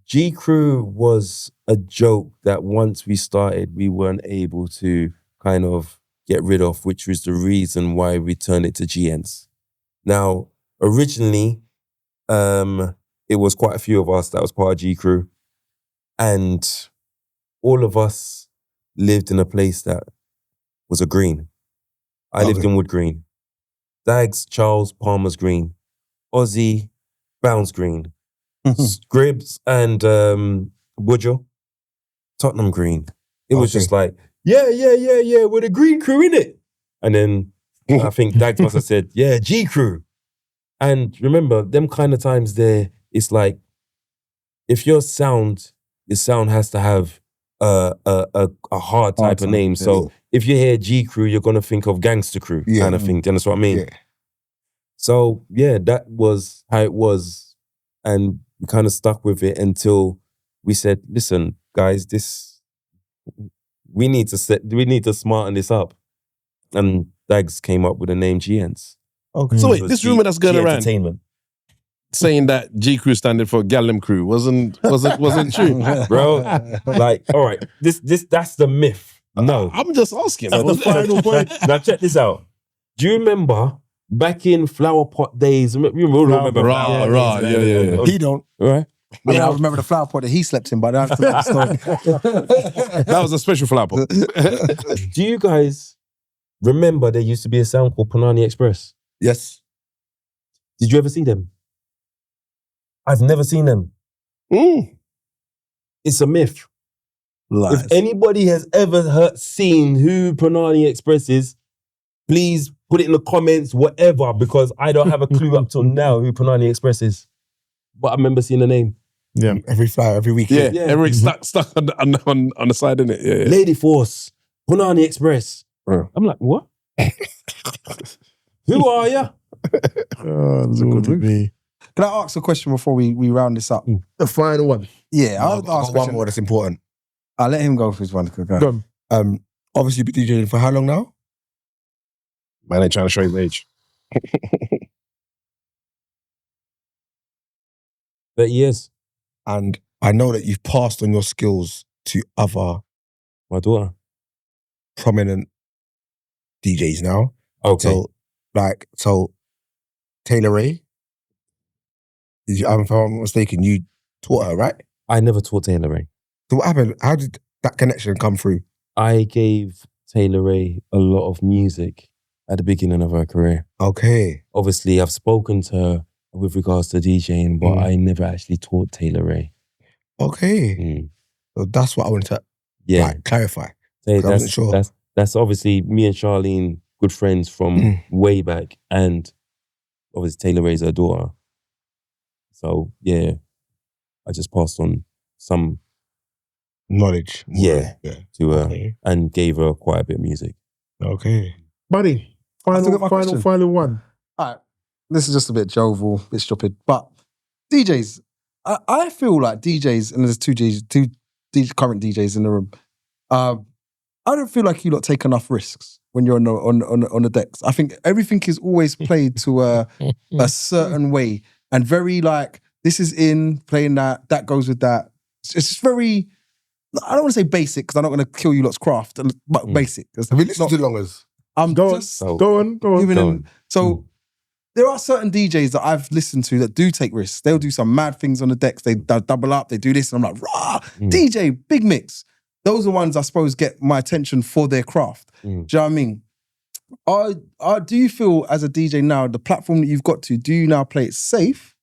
G Crew was a joke that once we started, we weren't able to kind of get rid of, which was the reason why we turned it to GNs. Now, originally, it was quite a few of us that was part of G Crew, and all of us lived in a place that was a green. I lived in Wood Green. Dags, Charles, Palmer's Green. Ozzy, Bounds Green. Scribs and Woodrow, Tottenham Green. It was just like, yeah, we're the Green Crew, innit? And then I think Dags must have said, yeah, G Crew. And remember, them kind of times there, it's like, if your sound has to have a hard type of name. So if you hear G Crew, you're gonna think of Gangster Crew kind of thing. Do you understand what I mean? Yeah. So yeah, that was how it was, and we kind of stuck with it until we said, "Listen, guys, we need to smarten this up." And Dags came up with the name GNs. Okay. So wait, this rumor that's going around Entertainment. saying that G Crew standing for Gallem Crew wasn't true, bro. Like, all right, that's the myth. No, I'm just asking. So the final point. Now check this out. Do you remember back in flower pot days? You remember Right. Yeah. He don't. Right. I mean, I remember the flower pot that he slept in, but that's the story. That was a special flower pot. Do you guys remember there used to be a sound called Punaani Express? Yes. Did you ever see them? I've never seen them. It's a myth. Lies. If anybody has ever seen who Punaani Express is, please put it in the comments, whatever, because I don't have a clue up till now who Punaani Express is. But I remember seeing the name. Yeah. Every flyer, every week. Yeah. Every stuck on the side, innit? Yeah. Lady Force, Punaani Express. Yeah. I'm like, what? Who are ya? Lord me. Can I ask a question before we round this up? The final one. Yeah, I'll I've got ask a one question. more that's important. I'll let him go for his one. Go on. Obviously, you've been DJing for how long now? Man ain't trying to show his age. 30 years. And I know that you've passed on your skills to other My daughter. prominent DJs now. Okay. So Taylor Ray, if I'm not mistaken, you taught her, right? I never taught Taylor Ray. So what happened? How did that connection come through? I gave Taylor Ray a lot of music at the beginning of her career. Okay. Obviously, I've spoken to her with regards to DJing, but I never actually taught Taylor Ray. Okay. So that's what I wanted to clarify. Hey, I wasn't sure. That's obviously me and Charlene, good friends from way back, and obviously Taylor Ray's her daughter. So yeah, I just passed on some knowledge. To her and gave her quite a bit of music. Okay. Buddy, final one. All right. This is just a bit jovial, a bit stupid, but DJs, I feel like DJs, and there's two current DJs in the room. I don't feel like you lot take enough risks when you're on the decks. I think everything is always played to a certain way, and very like, this is in playing that goes with that. It's just very, I don't want to say basic because I'm not going to kill you lot's craft, but basic. Have you listened to Longers? Go on. So there are certain DJs that I've listened to that do take risks. They'll do some mad things on the decks. They double up. They do this, and I'm like, rah, DJ, big mix. Those are ones I suppose get my attention for their craft. Do you know what I mean? Do you feel as a DJ now, the platform that you've got to, do you now play it safe?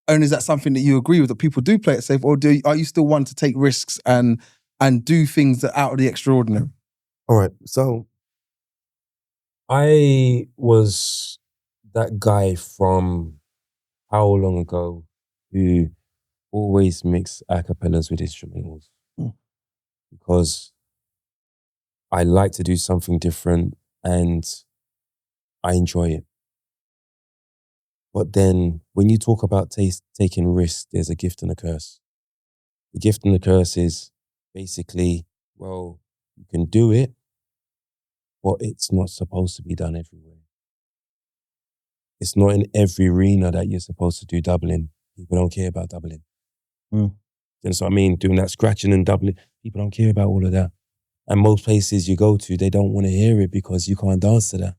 And is that something that you agree with, that people do play it safe? Or are you still one to take risks and do things that are out of the extraordinary? All right, so I was that guy from how long ago who always mixed acapellas with instrumentals. Because I like to do something different and I enjoy it. But then when you talk about taking risks, there's a gift and a curse. The gift and the curse is basically, well, you can do it, but it's not supposed to be done everywhere. It's not in every arena that you're supposed to do doubling. People don't care about doubling. You know what I mean? Doing that scratching and doubling. People don't care about all of that. And most places you go to, they don't want to hear it because you can't dance to that.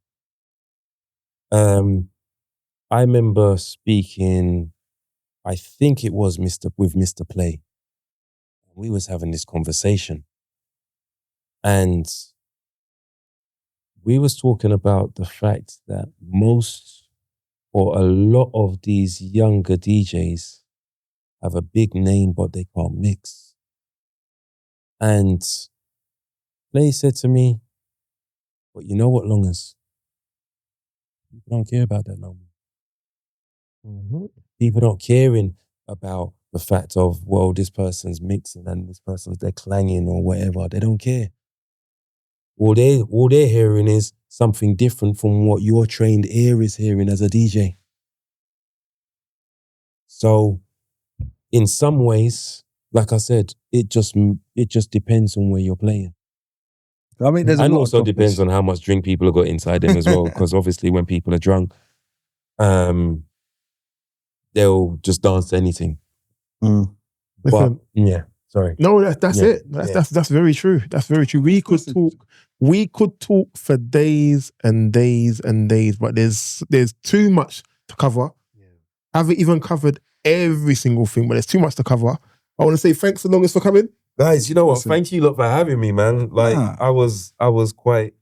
I remember speaking, I think it was with Mr. Play. We was having this conversation. And we was talking about the fact that most or a lot of these younger DJs have a big name, but they can't mix. And Play said to me, but you know what, Longers? People don't care about that no more. People don't caring about the fact of, well, this person's mixing and this person's they're clanging or whatever. They don't care. All they're hearing is something different from what your trained ear is hearing as a DJ. So, in some ways, like I said, it just depends on where you're playing. I mean, there's and also depends on how much drink people have got inside them as well. Because obviously, when people are drunk, they'll just dance to anything. But yeah, sorry. No, that's it. That's very true. That's very true. We could talk for days and days and days, but there's too much to cover. I haven't even covered every single thing, but there's too much to cover. I want to say thanks the longest for coming. Guys, you know what? Thank you lot for having me, man. Like I was quite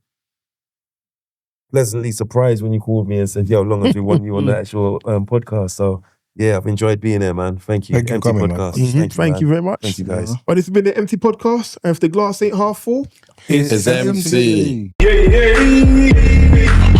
pleasantly surprised when you called me and said, "Yo, long as we want you on the actual podcast." So yeah, I've enjoyed being there, man. Thank you. Thank you for coming, man. Thank you very much. Thank you, guys. Well, this has been the eMpTy podcast, and if the glass ain't half full, It's empty. Yeah.